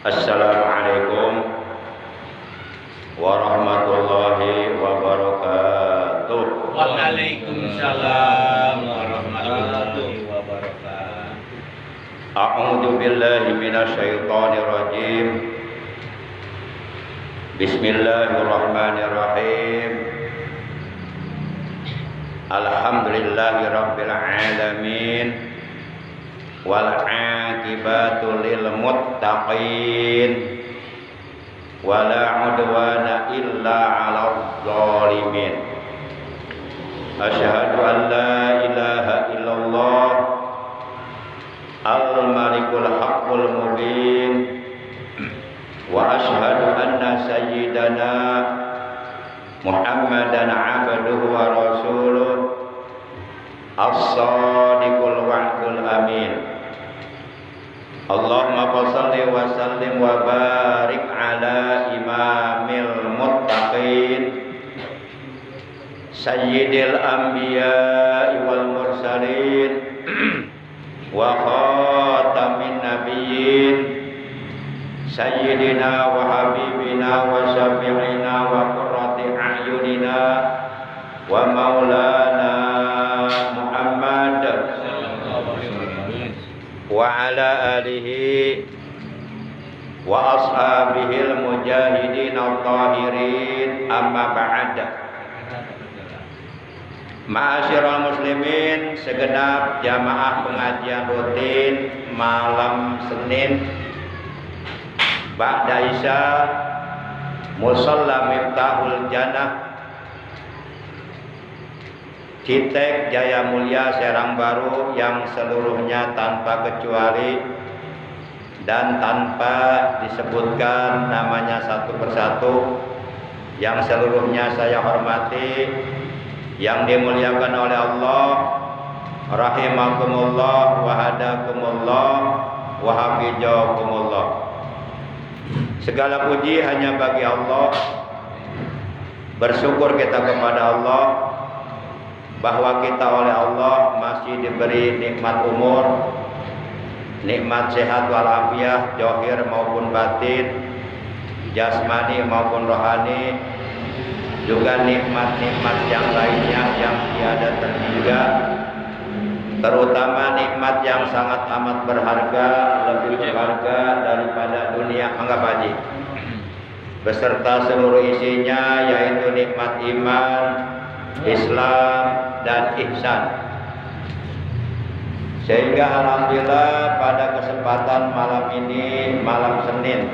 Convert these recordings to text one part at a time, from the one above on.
Assalamualaikum warahmatullahi wabarakatuh. Waalaikumsalam warahmatullahi wabarakatuh. A'udzu billahi minasyaitonir rajim. Bismillahirrahmanirrahim. Alhamdulillahirabbil alamin. Wal 'aqibatu lil muttaqin. Wala 'udwana illa 'alal zalimin. Asyhadu an la ilaha illallah al-malikul haqqul mubin wa asyhadu anna sayyidana Muhammadan 'abduhu wa rasuluh as-sadiqul wa'dul amin. Allahumma shalli wa sallim wa barik ala imamil muttaqin sayyidil anbiya'i wal mursalin wa khatamin nabiyyin sayyidina wa habibina wa syafi'ina wa qurrati a'yunina wa maulana Muhammad wa ala alihi wa ashabihil mujahidin al-tahirin, amma ba'd. Ma'asyiral muslimin, segenap jamaah pengajian rutin malam Senin ba'da isya Musalla Miftahul Jannah, Citek Jaya Mulia Serang Baru, yang seluruhnya tanpa kecuali dan tanpa disebutkan namanya satu persatu, yang seluruhnya saya hormati, yang dimuliakan oleh Allah, rahimakumullah wa hadakumullah wa hafizakumullah. Segala puji hanya bagi Allah. Bersyukur kita kepada Allah bahwa kita oleh Allah masih diberi nikmat umur, nikmat sehat walafiat, zahir maupun batin, jasmani maupun rohani, juga nikmat-nikmat yang lainnya yang tiada terhingga, terutama nikmat yang sangat amat berharga, lebih berharga daripada dunia, anggap haji, beserta seluruh isinya, yaitu nikmat iman, Islam dan ihsan. Sehingga alhamdulillah pada kesempatan malam ini, malam Senin,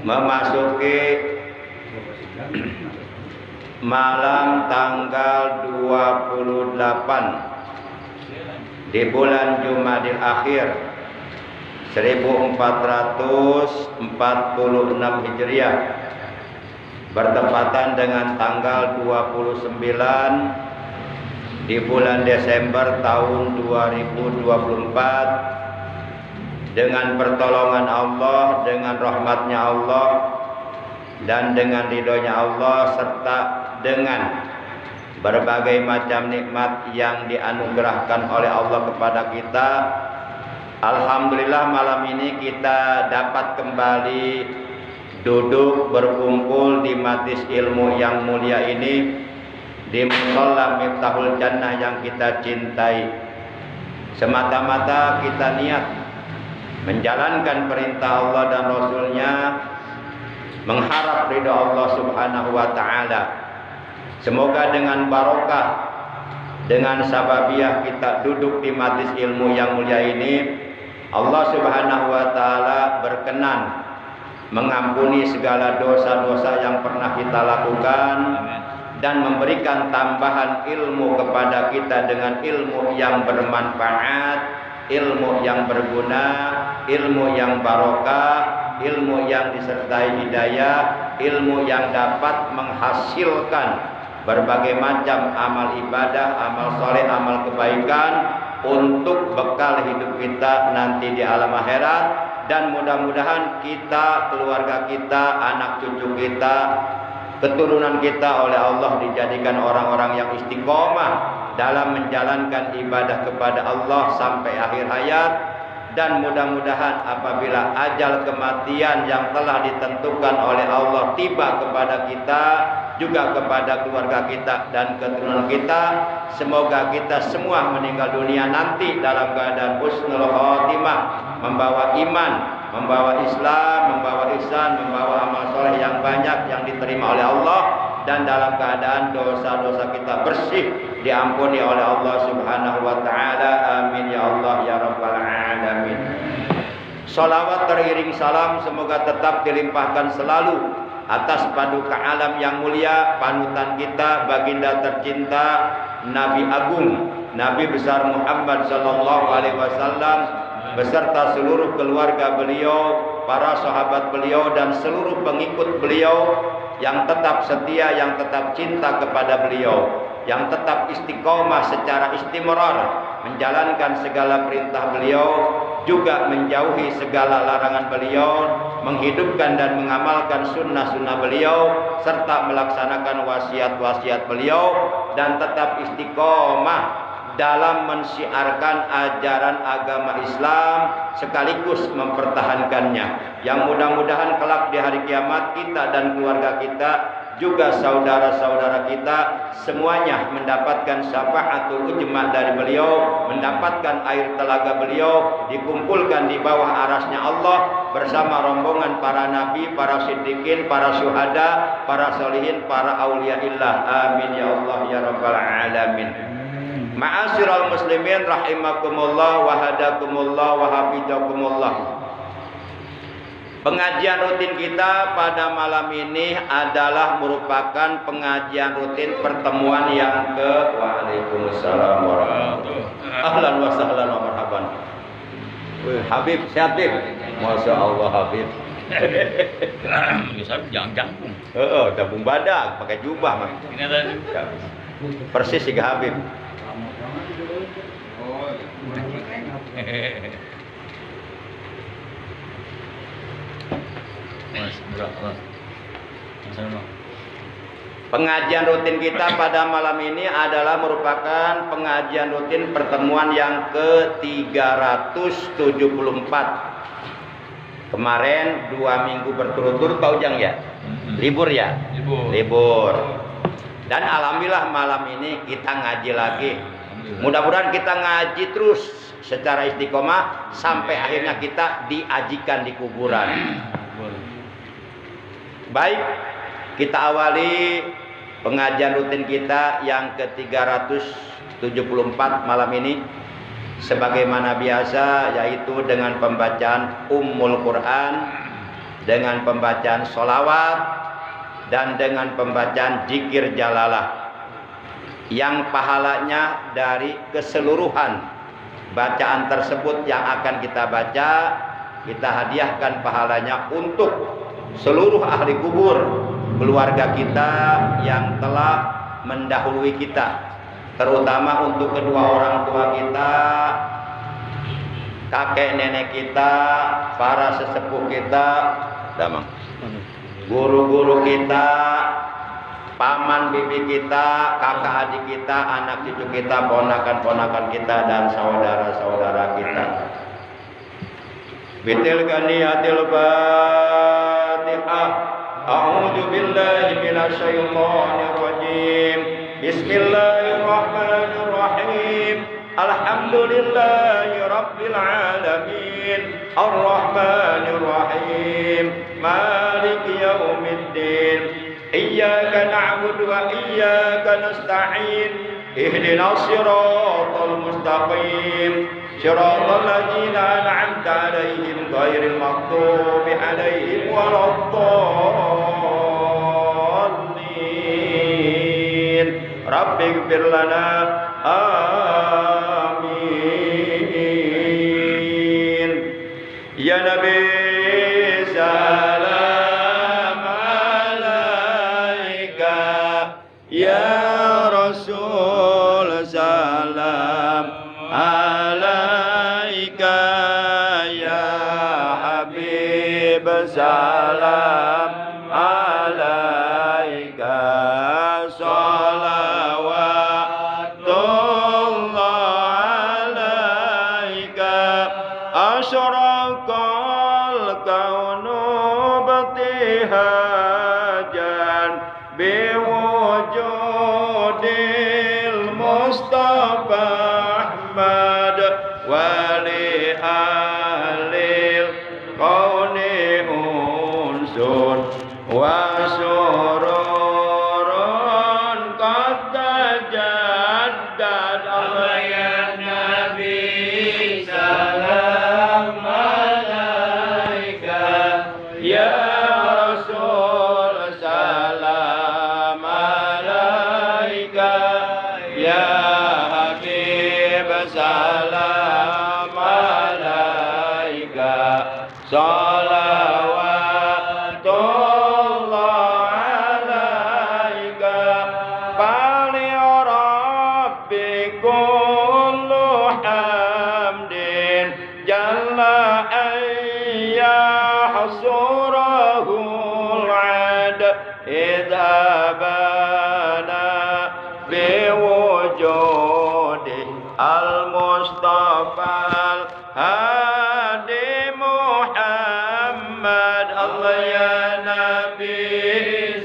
memasuki malam tanggal 28 di bulan Jumadil Akhir 1446 Hijriah, bertepatan dengan tanggal 29 di bulan Desember tahun 2024, dengan pertolongan Allah, dengan rahmatnya Allah, dan dengan ridhonya Allah, serta dengan berbagai macam nikmat yang dianugerahkan oleh Allah kepada kita. Alhamdulillah malam ini kita dapat kembali duduk berkumpul di majlis ilmu yang mulia ini, di Musalla Miftahul Jannah yang kita cintai, semata-mata kita niat menjalankan perintah Allah dan Rasulnya, mengharap ridha Allah subhanahu wa ta'ala. Semoga dengan barokah, dengan sababiah kita duduk di majlis ilmu yang mulia ini, Allah subhanahu wa ta'ala berkenan mengampuni segala dosa-dosa yang pernah kita lakukan, dan memberikan tambahan ilmu kepada kita dengan ilmu yang bermanfaat, ilmu yang berguna, ilmu yang barokah, ilmu yang disertai hidayah, ilmu yang dapat menghasilkan berbagai macam amal ibadah, amal soleh, amal kebaikan untuk bekal hidup kita nanti di alam akhirat. Dan mudah-mudahan kita, keluarga kita, anak cucu kita, keturunan kita oleh Allah dijadikan orang-orang yang istiqomah dalam menjalankan ibadah kepada Allah sampai akhir hayat, dan mudah-mudahan apabila ajal kematian yang telah ditentukan oleh Allah tiba kepada kita, juga kepada keluarga kita dan keturunan kita, semoga kita semua meninggal dunia nanti dalam keadaan husnul khatimah, membawa iman, membawa Islam, membawa ihsan, membawa amal soleh yang banyak yang diterima oleh Allah, dan dalam keadaan dosa-dosa kita bersih, diampuni oleh Allah Subhanahu wa taala. Amin ya Allah ya rabbal alamin. Salawat teriring salam semoga tetap dilimpahkan selalu atas paduka alam yang mulia, panutan kita, baginda tercinta, Nabi Agung, Nabi besar Muhammad sallallahu alaihi wasallam, beserta seluruh keluarga beliau, para sahabat beliau dan seluruh pengikut beliau yang tetap setia, yang tetap cinta kepada beliau, yang tetap istiqomah secara istimrar menjalankan segala perintah beliau, juga menjauhi segala larangan beliau, menghidupkan dan mengamalkan sunnah-sunnah beliau, serta melaksanakan wasiat-wasiat beliau, dan tetap istiqomah dalam mensiarkan ajaran agama Islam sekaligus mempertahankannya, yang mudah-mudahan kelak di hari kiamat kita dan keluarga kita, juga saudara-saudara kita semuanya mendapatkan syafaatul ujma dari beliau, mendapatkan air telaga beliau, dikumpulkan di bawah arasnya Allah bersama rombongan para nabi, para siddiqin, para syuhada, para solihin, para auliaillah. Amin ya Allah ya rabbal alamin. Ma'asyiral muslimin rahimakumullah wa hadakumullah wa hafizakumullah. Pengajian rutin kita pada malam ini adalah merupakan pengajian rutin pertemuan yang ke Waalaikumsalam warahmatullahi wabarakatuh. Ahlan wa sahlan wa marhaban. Habib, sehat Habib? Masya Allah Habib. Bisa jangan jangkung. Tabung badak, pakai jubah mah. Ini tadi. Persis si Habib. Pengajian rutin kita pada malam ini adalah merupakan pengajian rutin pertemuan yang ke-374. Kemarin 2 minggu berturut-turut Pak Ujang ya? Libur ya? Libur. Dan alhamdulillah malam ini kita ngaji lagi. Mudah-mudahan kita ngaji terus secara istiqomah sampai akhirnya kita diajikan di kuburan. Baik, kita awali pengajian rutin kita yang ke-374 malam ini sebagaimana biasa, yaitu dengan pembacaan Ummul Quran, dengan pembacaan sholawat, dan dengan pembacaan zikir jalalah, yang pahalanya dari keseluruhan bacaan tersebut yang akan kita baca, kita hadiahkan pahalanya untuk seluruh ahli kubur, keluarga kita yang telah mendahului kita, terutama untuk kedua orang tua kita, kakek nenek kita, para sesepuh kita, guru-guru kita, paman bibi kita, kakak adik kita, anak cucu kita, ponakan-ponakan kita, dan saudara-saudara kita. Bitil ganiyatil Fatihah. A'udzu billahi minasyaitonir rajim. Bismillahirrahmanirrahim. Alhamdulillahi rabbil alamin. Arrahmanir rahim. Maliki yaumiddin. Iyyaka na'budu wa iyyaka nasta'in. Ihdinas siratal mustaqim. Siratal ladzina an'amta 'alaihim ghairil maghdubi 'alaihim waladdallin. Rabbighfir lana. Amin. Ya Nabi salam alaika, ya Rasul salam alaika, ya Habib salam alaika, salawatullah hajan biwujudil Mustafa Ahmad wali alil kauni unsun wa sururun qad tajaddad. Allah ya Nabi salam alaika, ya Rasul salam alaika, ya Habib salam alaika, salawatullah alaika, fali rabbi kullu hamdin jalla ayyahsurahul ad idhabana biwujudi al-Mustafa al-Hadi Muhammad. Allah ya Nabi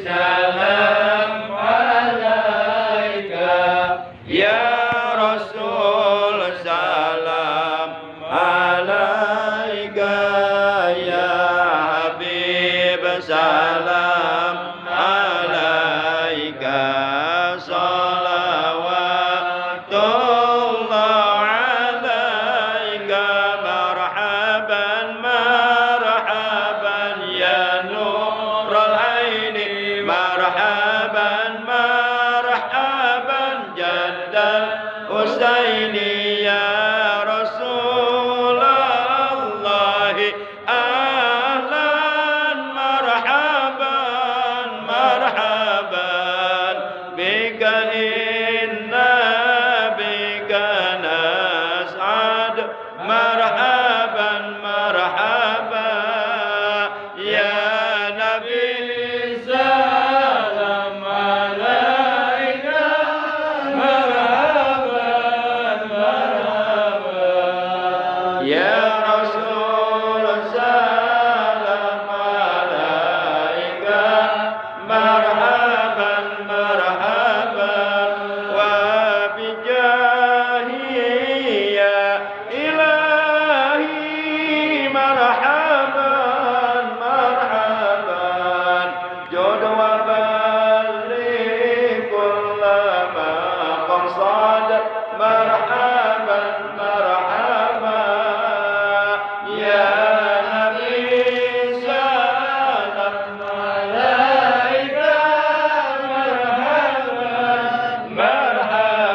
salam alaika, ya Rasul salam alaika, ya Habib salam alaika, salawatullah alaika, marhaban marhaban ya nurul aini, marhaban marhaban jaddal Husaini, ya Rasulullah ahlan marhaban marhaban bika inna bika nas'ad, marhaban marhaban ya Nabi salam alaika, marhaban marhaban ya Rasul salam alaika, marhaban marhaban wa bijahi ya ilahi, marhaban marhaban jod wa balli kullama qasad, marhaban marhaban ya Nabi salam alaika, marhaban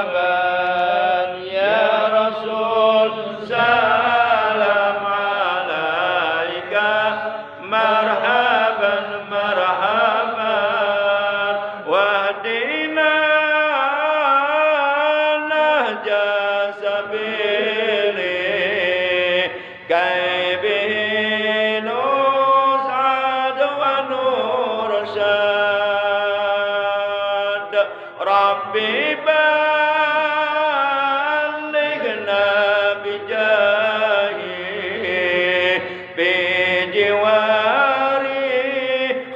marhaban ya Rasul salam alaika, marhaban marhaban wahdina nahja sabili kaibi nus'ad wa nursyad, Rabbi ballighna bijahi bijiwari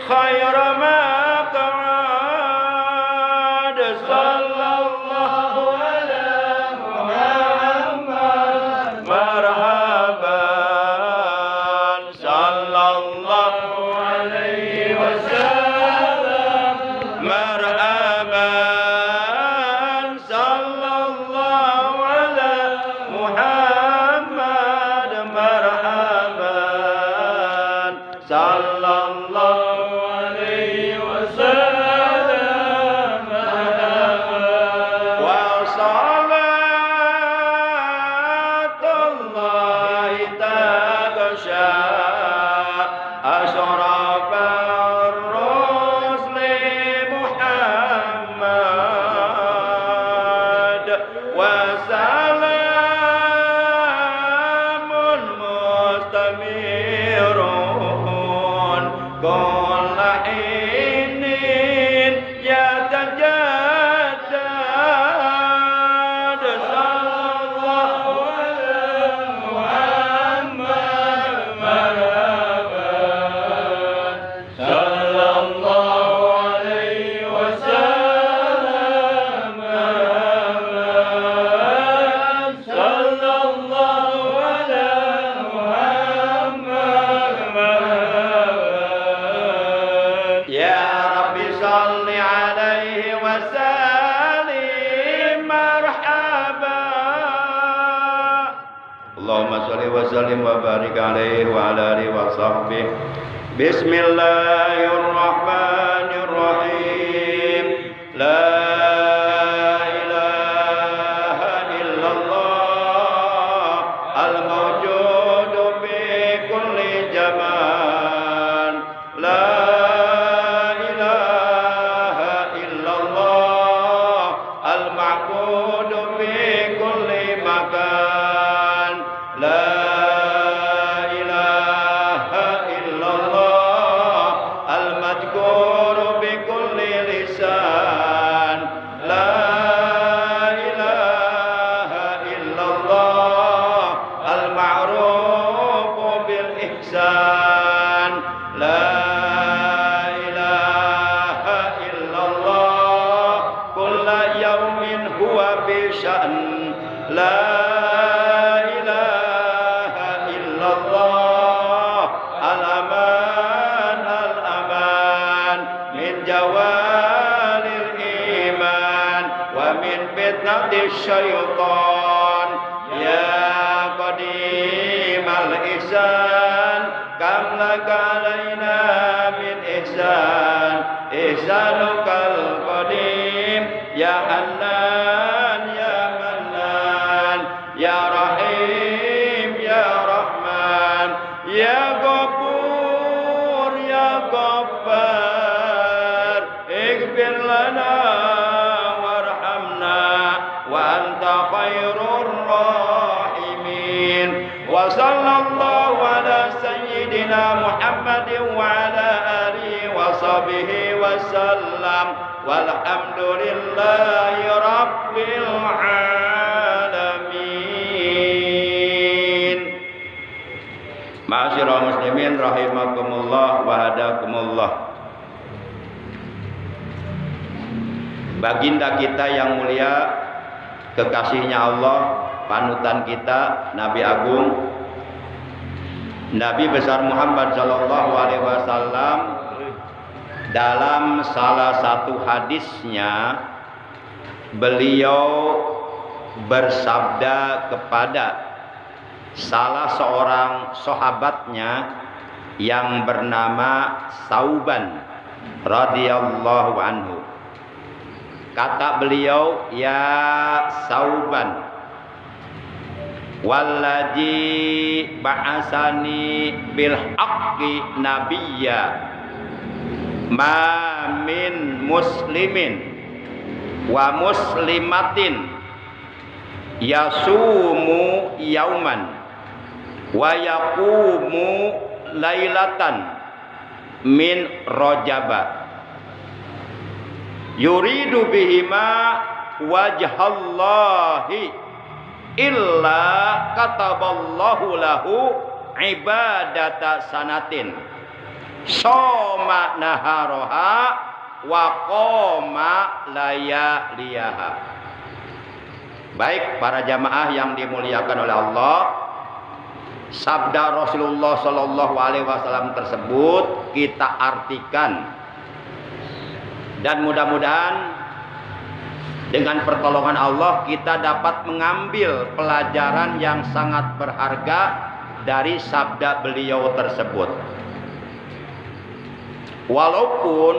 khair maq'ad, sallallahu ala Muhammad marhaban, sallallahu alaihi wasallam marhaban, sallallahu ala Muhammad marhaban, sallallahu alaihi wasallam marhaban, wa salatullahi taghsha ashrafar rusli Muhammad, wa salamun mustamirun kulla hinin yatajaddad, sallallahu ala Muhammad marhaban, Allahumma shalli wa sallim wa barik alaihi wa ala alihi wa sahbihi. Bismillahirrahmanirrahim. La ilaha illallah al-mawjudu fi kulli zaman. La ilaha illallah al-ma'budu fi kulli makan. La ilaha illallah al-madhkuru bi kulli lisan. La ilaha illallah al-ma'rufu bil ihsan. La ilaha illallah kulla yawmin huwa fi sya'n. La ilaha illallah al-aman al-aman min jawalil iman wa min fitnatis syaitan. Ya qadimal ihsan kam laka alaina min ihsan. Ihsanukal qadim ya Hannan ya Mannan ya Rahim ya Rahman ya Ghafur ya Ghaffar. Ighfir lana warhamna wa anta khairur rahimin. Wa sallallahu ala sayyidina Muhammadin wa ala alihi wa sahbihi wa sallam. Walhamdulillahi rabbil alamin. Ma'asyiral muslimin rahimakumullah wa hadakumullah. Baginda kita yang mulia, kekasihnya Allah, panutan kita, Nabi Agung, Nabi besar Muhammad sallallahu alaihi wasallam, dalam salah satu hadisnya beliau bersabda kepada salah seorang sahabatnya yang bernama Sauban radhiyallahu anhu. Kata beliau, ya Sauban, walladzi ba'asani bil haqqi nabiyya, ma min muslimin wa muslimatin yasumu yauman wa yaqumu lailatan min rajaba yuridu bihima wajhallahi illa kataballahu lahu ibadata sanatin soma naharoha wa qoma layaliyaha. Baik para jamaah yang dimuliakan oleh Allah, sabda Rasulullah sallallahu alaihi wasallam tersebut kita artikan, dan mudah-mudahan dengan pertolongan Allah kita dapat mengambil pelajaran yang sangat berharga dari sabda beliau tersebut. Walaupun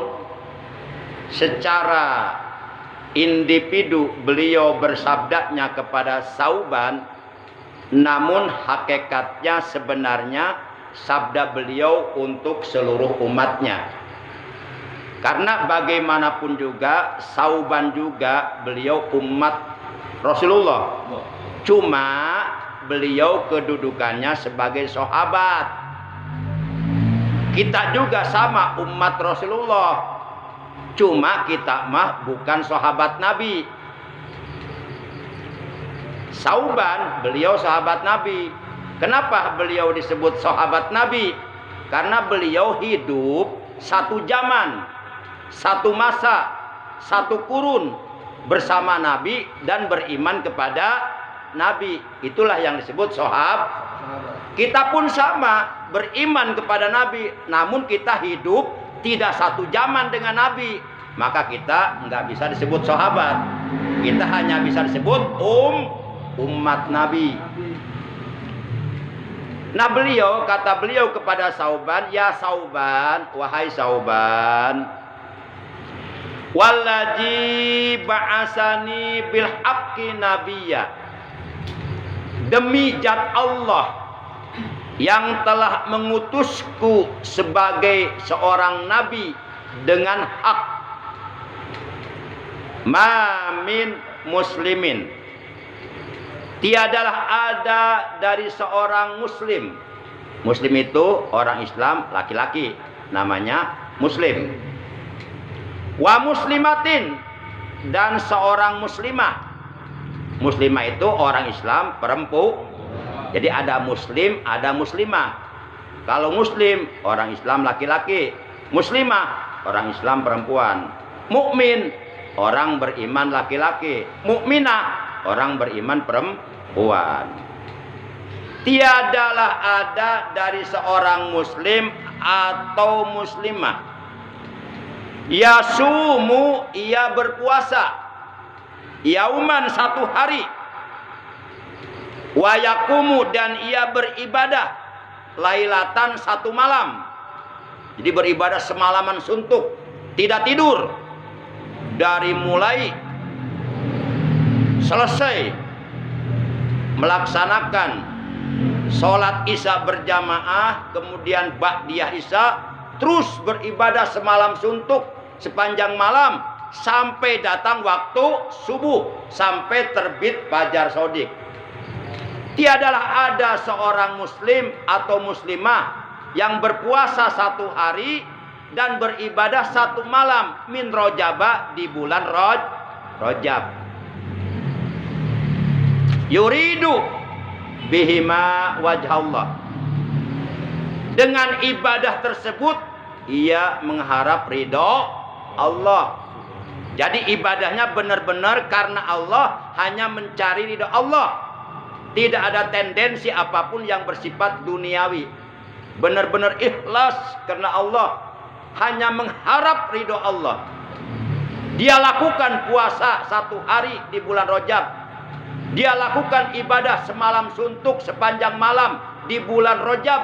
secara individu beliau bersabdanya kepada Sauban, namun hakikatnya sebenarnya sabda beliau untuk seluruh umatnya. Karena bagaimanapun juga Sauban juga beliau umat Rasulullah. Cuma beliau kedudukannya sebagai sahabat. Kita juga sama umat Rasulullah. Cuma kita mah bukan sahabat Nabi. Sauban beliau sahabat Nabi. Kenapa beliau disebut sahabat Nabi? Karena beliau hidup satu zaman, satu masa, satu kurun bersama Nabi dan beriman kepada Nabi. Itulah yang disebut sahabat. Kita pun sama, beriman kepada Nabi, namun kita hidup tidak satu zaman dengan Nabi. Maka kita nggak bisa disebut sahabat. Kita hanya bisa disebut umat Nabi. Nah kata beliau kepada Sauban, ya Sauban, wahai Sauban, wallazi ba'asani bil haqqi nabiyya, demi zat Allah yang telah mengutusku sebagai seorang nabi dengan hak, ma min muslimin, tiadalah ada dari seorang muslim. Muslim itu orang Islam laki-laki, namanya muslim. Wa muslimatin, dan seorang muslimah. Muslimah itu orang Islam perempuan. Jadi ada muslim, ada muslimah. Kalau muslim orang Islam laki-laki, muslimah orang Islam perempuan. Mukmin orang beriman laki-laki, mukminah orang beriman perempuan. Tiadalah ada dari seorang muslim atau muslimah yasumu, ia berpuasa, yauman, satu hari, wa yaqumu, dan ia beribadah, lailatan, satu malam. Jadi beribadah semalaman suntuk, tidak tidur, dari mulai selesai melaksanakan sholat isya berjamaah, kemudian ba'diyah isya, terus beribadah semalam suntuk sepanjang malam sampai datang waktu subuh, sampai terbit fajar shodiq. Tiadalah ada seorang muslim atau muslimah yang berpuasa satu hari dan beribadah satu malam min rojaba, di bulan Rojab, yuridu bihima wajhallah, dengan ibadah tersebut ia mengharap ridho Allah. Jadi ibadahnya benar-benar karena Allah, hanya mencari ridho Allah. Tidak ada tendensi apapun yang bersifat duniawi. Benar-benar ikhlas karena Allah, hanya mengharap ridho Allah. Dia lakukan puasa satu hari di bulan Rajab. Dia lakukan ibadah semalam suntuk sepanjang malam di bulan Rajab,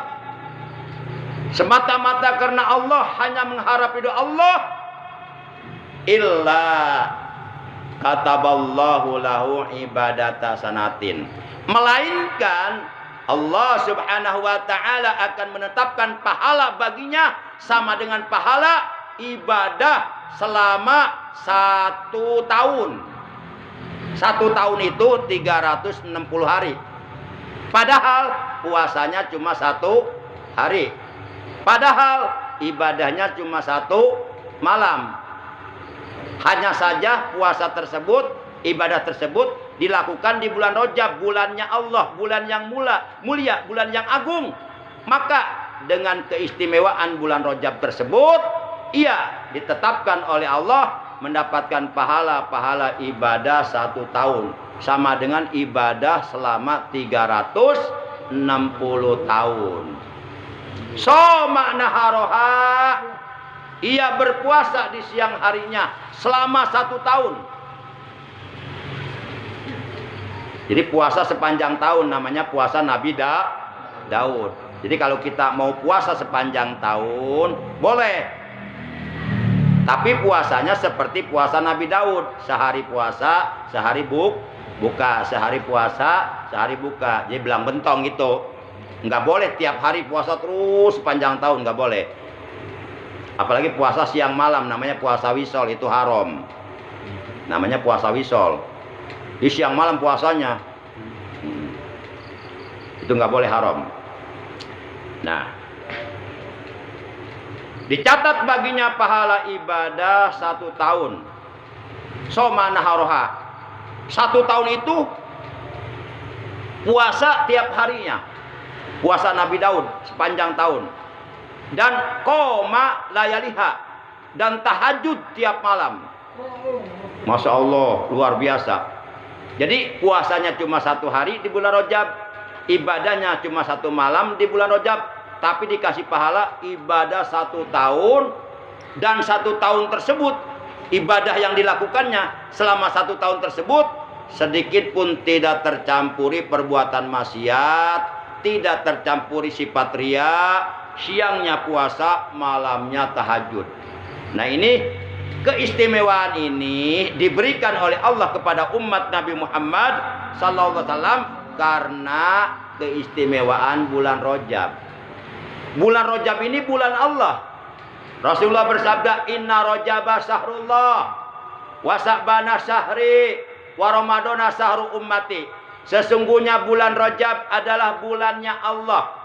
semata-mata karena Allah, hanya mengharap ridho Allah. Illa kataballahu lahu ibadata sanatin, melainkan Allah subhanahu wa ta'ala akan menetapkan pahala baginya sama dengan pahala ibadah selama 1 tahun. 1 tahun itu 360 hari. Padahal puasanya cuma 1 hari. Padahal ibadahnya cuma 1 malam. Hanya saja puasa tersebut, ibadah tersebut dilakukan di bulan Rajab, bulannya Allah, bulan yang mulia, bulan yang agung. Maka dengan keistimewaan bulan Rajab tersebut, ia ditetapkan oleh Allah mendapatkan pahala-pahala ibadah 1 tahun, sama dengan ibadah selama 360 tahun. So makna haroha, ia berpuasa di siang harinya selama 1 tahun. Jadi puasa sepanjang tahun namanya puasa Nabi Daud. Jadi kalau kita mau puasa sepanjang tahun boleh, tapi puasanya seperti puasa Nabi Daud, sehari puasa, sehari buka, sehari puasa, sehari buka. Jadi belang bentong gitu. Nggak boleh tiap hari puasa terus sepanjang tahun, nggak boleh. Apalagi puasa siang malam, namanya puasa wisol, itu haram. Namanya puasa wisol. Di siang malam puasanya, itu nggak boleh, haram. Nah, dicatat baginya pahala ibadah 1 tahun. Soma naharoha, 1 tahun itu puasa tiap harinya, puasa Nabi Daud sepanjang tahun. Dan koma layaliha, dan tahajud tiap malam. Masya Allah, luar biasa. Jadi puasanya cuma 1 hari di bulan Rajab, ibadahnya cuma 1 malam di bulan Rajab, tapi dikasih pahala ibadah 1 tahun. Dan 1 tahun tersebut, ibadah yang dilakukannya selama 1 tahun tersebut sedikit pun tidak tercampuri perbuatan maksiat, tidak tercampuri sifat riya, siangnya puasa, malamnya tahajud. Nah, ini keistimewaan ini diberikan oleh Allah kepada umat Nabi Muhammad sallallahu alaihi wasallam karena keistimewaan bulan Rajab. Bulan Rajab ini bulan Allah. Rasulullah bersabda, "Inna Rajaba syahrullah wa Sa'bana syahri wa Ramadana syahru ummati." Sesungguhnya bulan Rajab adalah bulannya Allah.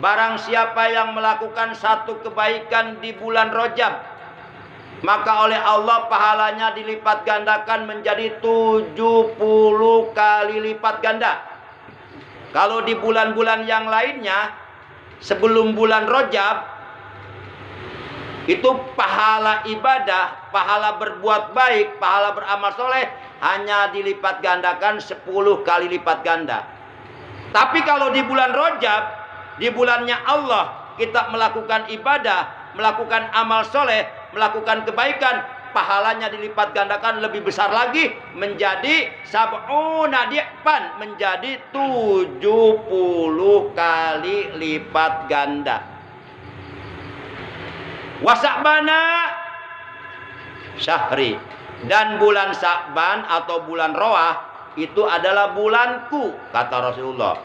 Barang siapa yang melakukan satu kebaikan di bulan Rajab, maka oleh Allah pahalanya dilipat gandakan menjadi 70 kali lipat ganda. Kalau di bulan-bulan yang lainnya sebelum bulan Rajab itu pahala ibadah, pahala berbuat baik, pahala beramal soleh hanya dilipat gandakan 10 kali lipat ganda. Tapi kalau di bulan Rajab, di bulannya Allah, kita melakukan ibadah, melakukan amal soleh, melakukan kebaikan, pahalanya dilipat gandakan lebih besar lagi menjadi sab'una di'pan, menjadi 70 kali lipat ganda. Wasa'bana syahri, dan bulan Sa'ban atau bulan Roah itu adalah bulanku, kata Rasulullah.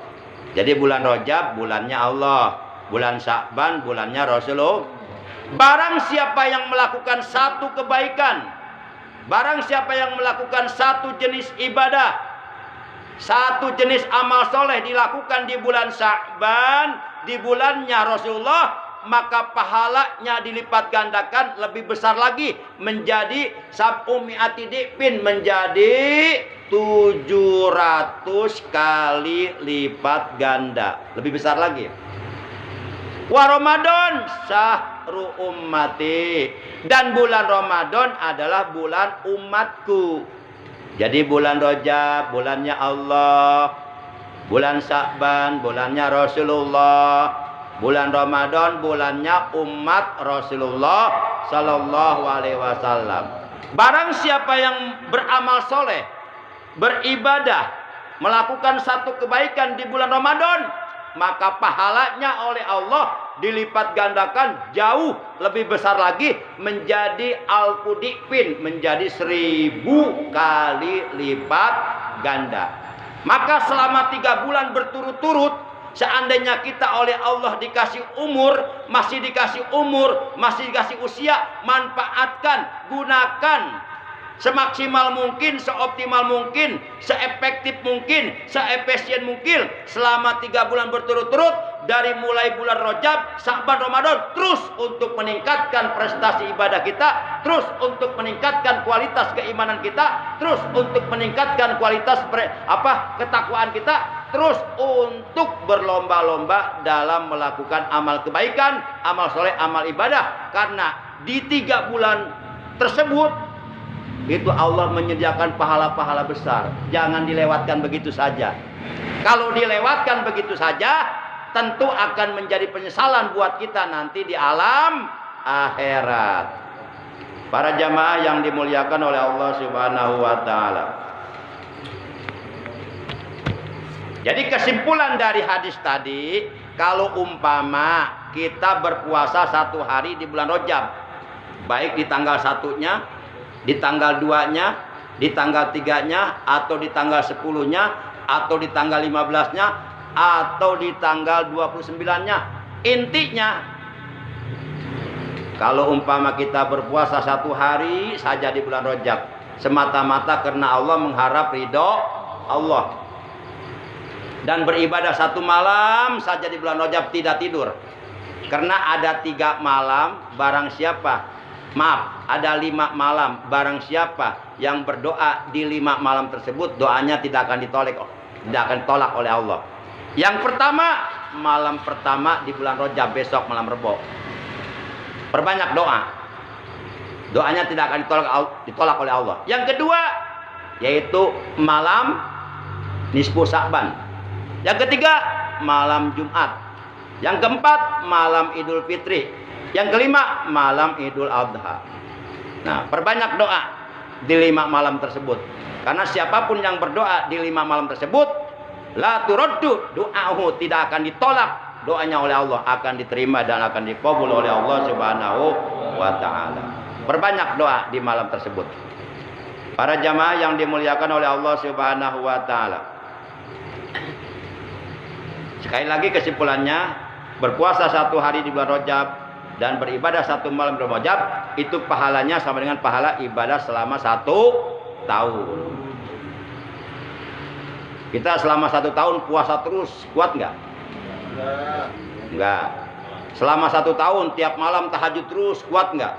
Jadi bulan Rajab bulannya Allah, bulan Sa'ban bulannya Rasulullah. Barang siapa yang melakukan satu kebaikan, barang siapa yang melakukan satu jenis ibadah, satu jenis amal soleh dilakukan di bulan Sa'ban, di bulannya Rasulullah, maka pahalanya dilipat gandakan lebih besar lagi menjadi sab'umi'ati di'pin, menjadi 700 kali lipat ganda, lebih besar lagi. Wa Ramadan syahru ummati, dan bulan Ramadan adalah bulan umatku. Jadi bulan Rajab bulannya Allah, bulan Sa'ban bulannya Rasulullah, bulan Ramadan bulannya umat Rasulullah sallallahu alaihi wasallam. Barang siapa yang beramal soleh, beribadah, melakukan satu kebaikan di bulan Ramadan, maka pahalanya oleh Allah dilipat gandakan jauh lebih besar lagi menjadi al-qudipin, menjadi 1000 kali lipat ganda. Maka selama 3 bulan berturut-turut, seandainya kita oleh Allah dikasih umur, masih dikasih usia, manfaatkan, gunakan semaksimal mungkin, seoptimal mungkin, seefektif mungkin, seefisien mungkin selama 3 bulan berturut-turut, dari mulai bulan Rajab, Sa'ban, Ramadan, terus untuk meningkatkan prestasi ibadah kita, terus untuk meningkatkan kualitas keimanan kita, terus untuk meningkatkan kualitas ketakwaan kita, terus untuk berlomba-lomba dalam melakukan amal kebaikan, amal soleh, amal ibadah. Karena di 3 bulan tersebut itu Allah menyediakan pahala-pahala besar. Jangan dilewatkan begitu saja. Kalau dilewatkan begitu saja, tentu akan menjadi penyesalan buat kita nanti di alam akhirat. Para jamaah yang dimuliakan oleh Allah Subhanahu wa taala. Jadi kesimpulan dari hadis tadi, kalau umpama kita berpuasa 1 hari di bulan Rajab, baik di tanggal 1-nya, di tanggal 2-nya, di tanggal 3-nya, atau di tanggal 10-nya, atau di tanggal 15-nya, atau di tanggal 29-nya. Intinya, kalau umpama kita berpuasa 1 hari saja di bulan Rajab, semata-mata karena Allah, mengharap ridho Allah, dan beribadah 1 malam saja di bulan Rajab, tidak tidur. Karena ada 3 malam, barang siapa, ada 5 malam, barang siapa yang berdoa di 5 malam tersebut, doanya tidak akan ditolak oleh Allah. Yang pertama, malam pertama di bulan Rajab, besok malam Rebo. Perbanyak doa. Doanya tidak akan ditolak oleh Allah. Yang kedua, yaitu malam nisfu Sa'ban. Yang ketiga, malam Jumat. Yang keempat, malam Idul Fitri. Yang kelima, malam Idul Adha. Nah, perbanyak doa di 5 malam tersebut. Karena siapapun yang berdoa di 5 malam tersebut, La turaddu du'ahu, tidak akan ditolak doanya oleh Allah, akan diterima dan akan dikabul oleh Allah Subhanahu wa taala. Perbanyak doa di malam tersebut. Para jamaah yang dimuliakan oleh Allah Subhanahu wa taala. Sekali lagi kesimpulannya, berpuasa 1 hari di bulan Rajab dan beribadah 1 malam di bulan Rajab itu pahalanya sama dengan pahala ibadah selama 1 tahun. Kita selama 1 tahun puasa terus, kuat nggak? Enggak. Selama 1 tahun tiap malam tahajud terus, kuat nggak?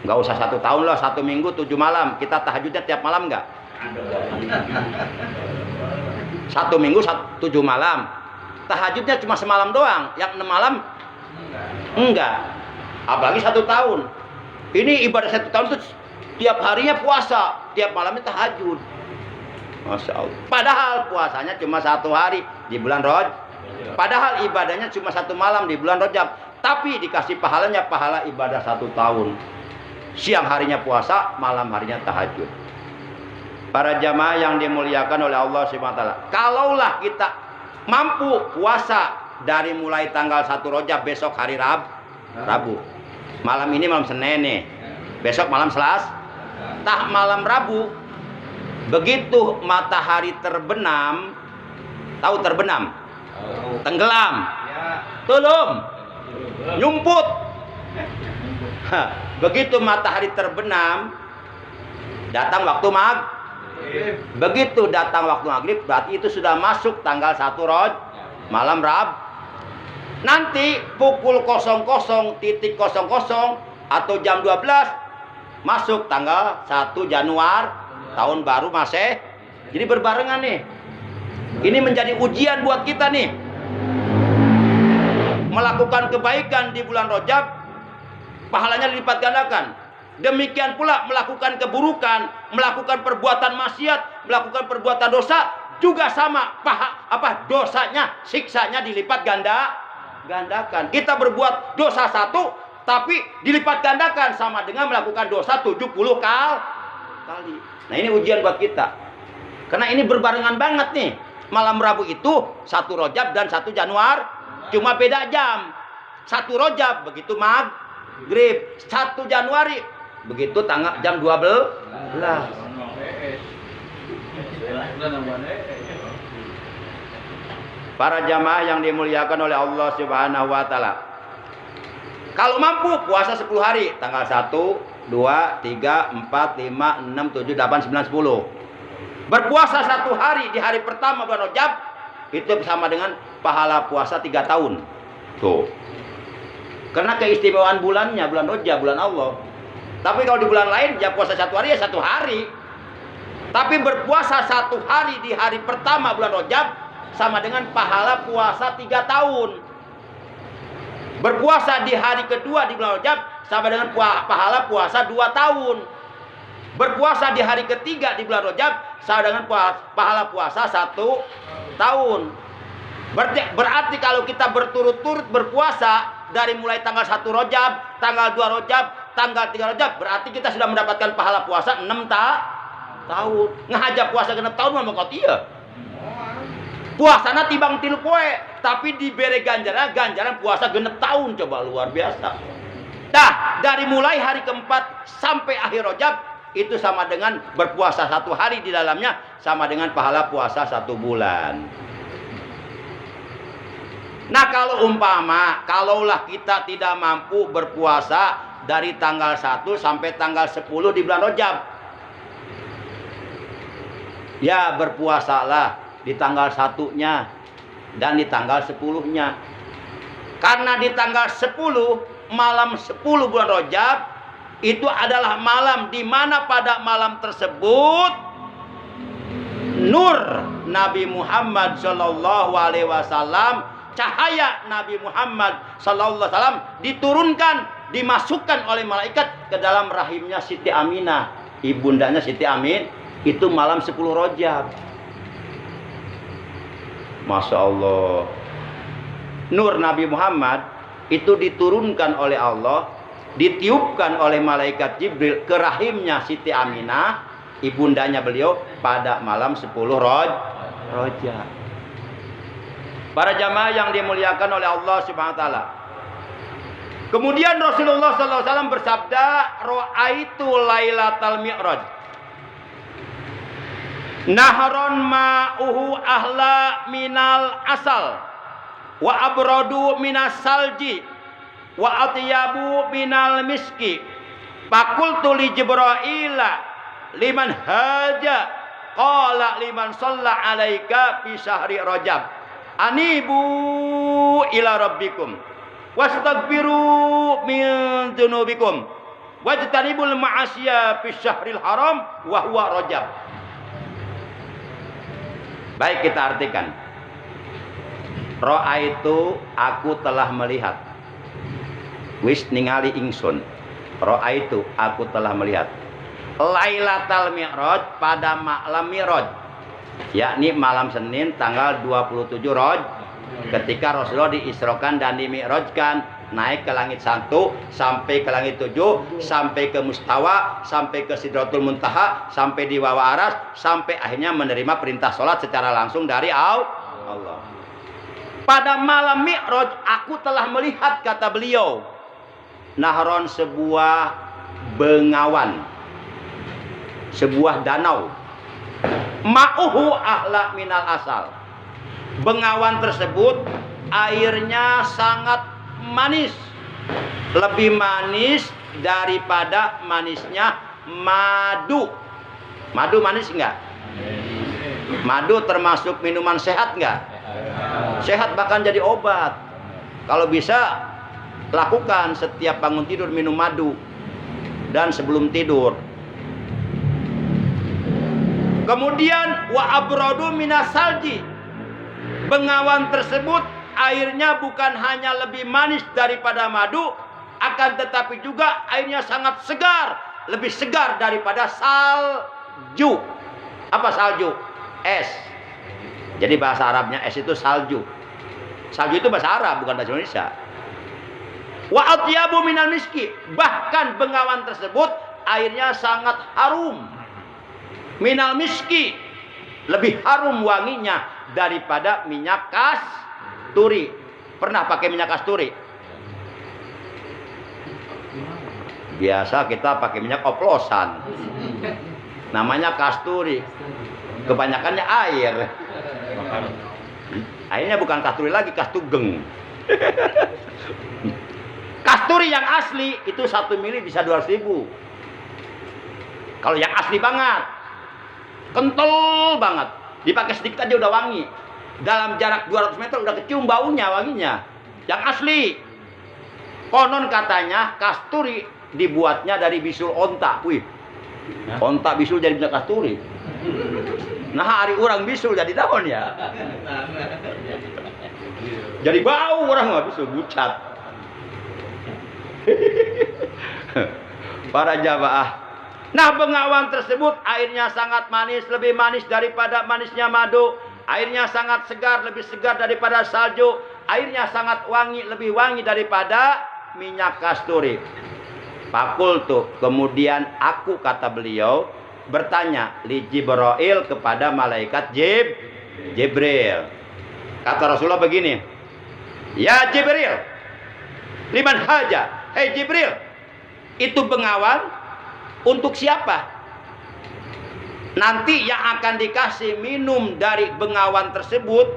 Nggak usah 1 tahun lah, 1 minggu 7 malam. Kita tahajudnya tiap malam nggak? 1 minggu 7 malam. Tahajudnya cuma semalam doang, yang 6 malam enggak. Apalagi 1 tahun. Ini ibadah 1 tahun itu tiap harinya puasa, tiap malamnya tahajud. Masya Allah. Padahal puasanya cuma 1 hari di bulan Rajab. Padahal ibadahnya cuma 1 malam di bulan Rajab. Tapi dikasih pahalanya pahala ibadah 1 tahun. Siang harinya puasa, malam harinya tahajud. Para jamaah yang dimuliakan oleh Allah Subhanahu wa taala. Kalaulah kita mampu puasa dari mulai tanggal 1 Rajab besok hari Rabu. Malam ini malam Senin nih. Besok malam Selasa. Tah malam Rabu. Begitu matahari terbenam, tahu terbenam? Tenggelam. Tulum. Nyumput. Begitu matahari terbenam, datang waktu maghrib. Begitu datang waktu maghrib, berarti itu sudah masuk tanggal 1 Rajab, malam Rabu. Nanti pukul 00.00 atau jam 12 masuk tanggal 1 Januari tahun baru Masehi. Jadi berbarengan nih. Ini menjadi ujian buat kita nih. Melakukan kebaikan di bulan Rajab, pahalanya dilipat gandakan. Demikian pula melakukan keburukan, melakukan perbuatan maksiat, melakukan perbuatan dosa juga sama. Dosanya, siksanya dilipat gandakan. Kita berbuat dosa 1 tapi dilipat gandakan sama dengan melakukan dosa 70 kali. Nah, ini ujian buat kita. Karena ini berbarengan banget nih. Malam Rabu itu 1 Rajab dan 1 Januari. Cuma beda jam. 1 Rajab begitu maghrib. 1 Januari begitu tanggal jam 12. Para jamaah yang dimuliakan oleh Allah Subhanahu wa taala. Kalau mampu puasa 10 hari, tanggal 1, 2, 3, 4, 5, 6, 7, 8, 9, 10. Berpuasa 1 hari di hari pertama bulan Rajab itu sama dengan pahala puasa 3 tahun. Tuh. Karena keistimewaan bulannya, bulan Rajab, bulan Allah. Tapi kalau di bulan lain ya puasa 1 hari ya 1 hari. Tapi berpuasa 1 hari di hari pertama bulan Rajab sama dengan pahala puasa 3 tahun. Berpuasa di hari kedua di bulan Rajab sama dengan pahala puasa 2 tahun. Berpuasa di hari ketiga di bulan Rajab sama dengan pahala puasa 1 tahun. Berarti kalau kita berturut-turut berpuasa dari mulai tanggal 1 Rajab, tanggal 2 Rajab, tanggal 3 Rajab, berarti kita sudah mendapatkan pahala puasa 6 tahun. Ngahajak puasa 6 tahun mah kok iya. Puasana tibang tilu poe, tapi diberi ganjaran puasa 6 tahun, coba luar biasa. Nah, dari mulai hari keempat sampai akhir Rajab itu sama dengan berpuasa 1 hari di dalamnya sama dengan pahala puasa 1 bulan. Nah, kalaulah kita tidak mampu berpuasa dari tanggal 1 sampai tanggal 10 di bulan Rajab, ya berpuasalah di tanggal 1-nya dan di tanggal 10-nya. Karena di tanggal 10, malam 10 bulan Rajab itu adalah malam di mana pada malam tersebut nur Nabi Muhammad sallallahu alaihi wasallam, cahaya Nabi Muhammad sallallahu alaihi wasallam diturunkan, dimasukkan oleh malaikat ke dalam rahimnya Siti Aminah, ibundanya Siti Amin, itu malam 10 Rajab. Masya Allah. Nur Nabi Muhammad itu diturunkan oleh Allah, ditiupkan oleh malaikat Jibril ke rahimnya Siti Aminah, ibundanya beliau pada malam 10 Rojab. Para jamaah yang dimuliakan oleh Allah Subhanahu wa taala. Kemudian Rasulullah SAW bersabda, "Ra'aitu Lailatal Mi'raj. Nahron ma'uhu ahla minal asal, wa abradu minas salji, wa atyabu minal miski. Fakultu li Jibraila liman haja, qala liman shalla alaika fi syahri Rajab. Anibu ila rabbikum wastaghfiru min dzunubikum wajtanibul ma'asiya fi syahril haram wa huwa Rajab." Baik, kita artikan. Ra'aitu, aku telah melihat. Wis ningali ingsun. Ra'aitu, aku telah melihat. Lailatal Mi'raj, pada malam Mi'raj, yakni malam Senin tanggal 27 Rajab, ketika Rasulullah diisrokan dan dimi'rajkan, naik ke langit 1 sampai ke langit 7, sampai ke Mustawa, sampai ke Sidratul Muntaha, sampai di bawah aras, sampai akhirnya menerima perintah sholat secara langsung dari Allah. Pada malam Mi'raj aku telah melihat, kata beliau, nahron, sebuah bengawan, sebuah danau, ma'uhu ahla minal asal. Bengawan tersebut airnya sangat manis, lebih manis daripada manisnya madu. Madu manis enggak? Madu termasuk minuman sehat enggak? Sehat, bahkan jadi obat. Kalau bisa lakukan setiap bangun tidur minum madu dan sebelum tidur. Kemudian wa abradu minas salji. Bengawan tersebut airnya bukan hanya lebih manis daripada madu, akan tetapi juga airnya sangat segar, lebih segar daripada salju. Apa salju? Es. Jadi bahasa Arabnya es itu salju. Salju itu bahasa Arab, bukan bahasa Indonesia. Wa atyabu minal miski. Bahkan bengawan tersebut airnya sangat harum. Minal miski, lebih harum wanginya daripada minyak kasturi. Pernah pakai minyak kasturi? Biasa kita pakai minyak oplosan, namanya kasturi. Kebanyakannya air. Airnya bukan kasturi lagi, kastugeng. Kasturi yang asli itu 1 mili bisa 200.000. Kalau yang asli banget, kental banget, dipakai sedikit aja udah wangi. Dalam jarak 200 meter udah kecium baunya, wanginya. Yang asli. Konon katanya kasturi dibuatnya dari bisul onta. Wih, onta bisul jadi minyak kasturi. Nah, hari orang bisul jadi daun ya. Jadi bau orang nggak bisul, bucat. Para jamaah. Nah, bengawan tersebut airnya sangat manis, lebih manis daripada manisnya madu. Airnya sangat segar, lebih segar daripada salju. Airnya sangat wangi, lebih wangi daripada minyak kasturi. Fakultu, kemudian aku, kata beliau, bertanya li Jibril, kepada malaikat Jibril. Kata Rasulullah begini, ya Jibril, liman haja, hei Jibril, itu bengawan untuk siapa? Nanti yang akan dikasih minum dari bengawan tersebut,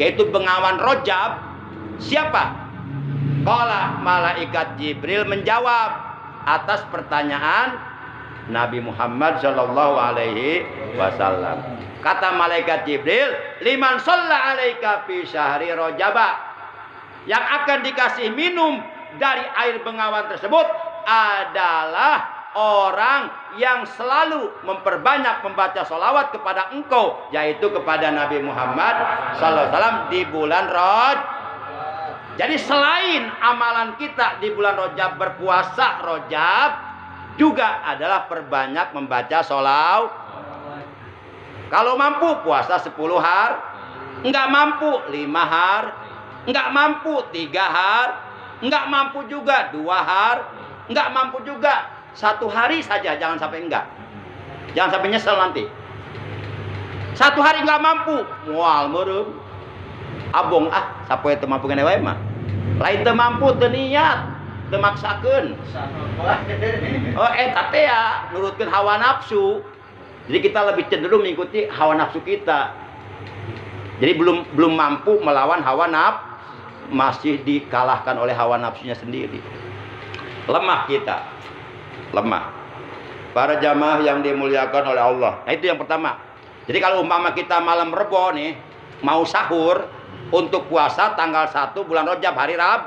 yaitu bengawan Rajab, siapa? Qala, malaikat Jibril menjawab atas pertanyaan Nabi Muhammad sallallahu alaihi wasallam. Kata malaikat Jibril, liman shalla alaika fi syahri Rajab. Yang akan dikasih minum dari air bengawan tersebut adalah orang yang selalu memperbanyak membaca sholawat kepada engkau, yaitu kepada Nabi Muhammad sallallahu alaihi wasallam di bulan Rajab. Jadi selain amalan kita di bulan Rajab, berpuasa Rajab, juga adalah perbanyak membaca sholawat. Kalau mampu puasa 10 hari, enggak mampu 5 hari, enggak mampu 3 hari, enggak mampu juga 2 hari, enggak mampu juga 1 hari saja, jangan sampai enggak. Jangan sampai nyesel nanti. 1 hari nggak mampu, mual meureun. Abong sapoe teu mampu ngene wae mah. Lain teu mampu teu niat, teu maksakeun. Tapi ya nurutkeun hawa nafsu. Jadi kita lebih cenderung mengikuti hawa nafsu kita. Jadi belum mampu melawan hawa nafsu, masih dikalahkan oleh hawa nafsunya sendiri. Lemah kita, lemah. Para jamaah yang dimuliakan oleh Allah. Nah itu yang pertama. Jadi kalau umpama kita malam Rebo nih mau sahur untuk puasa tanggal 1 bulan Rajab hari Rabu,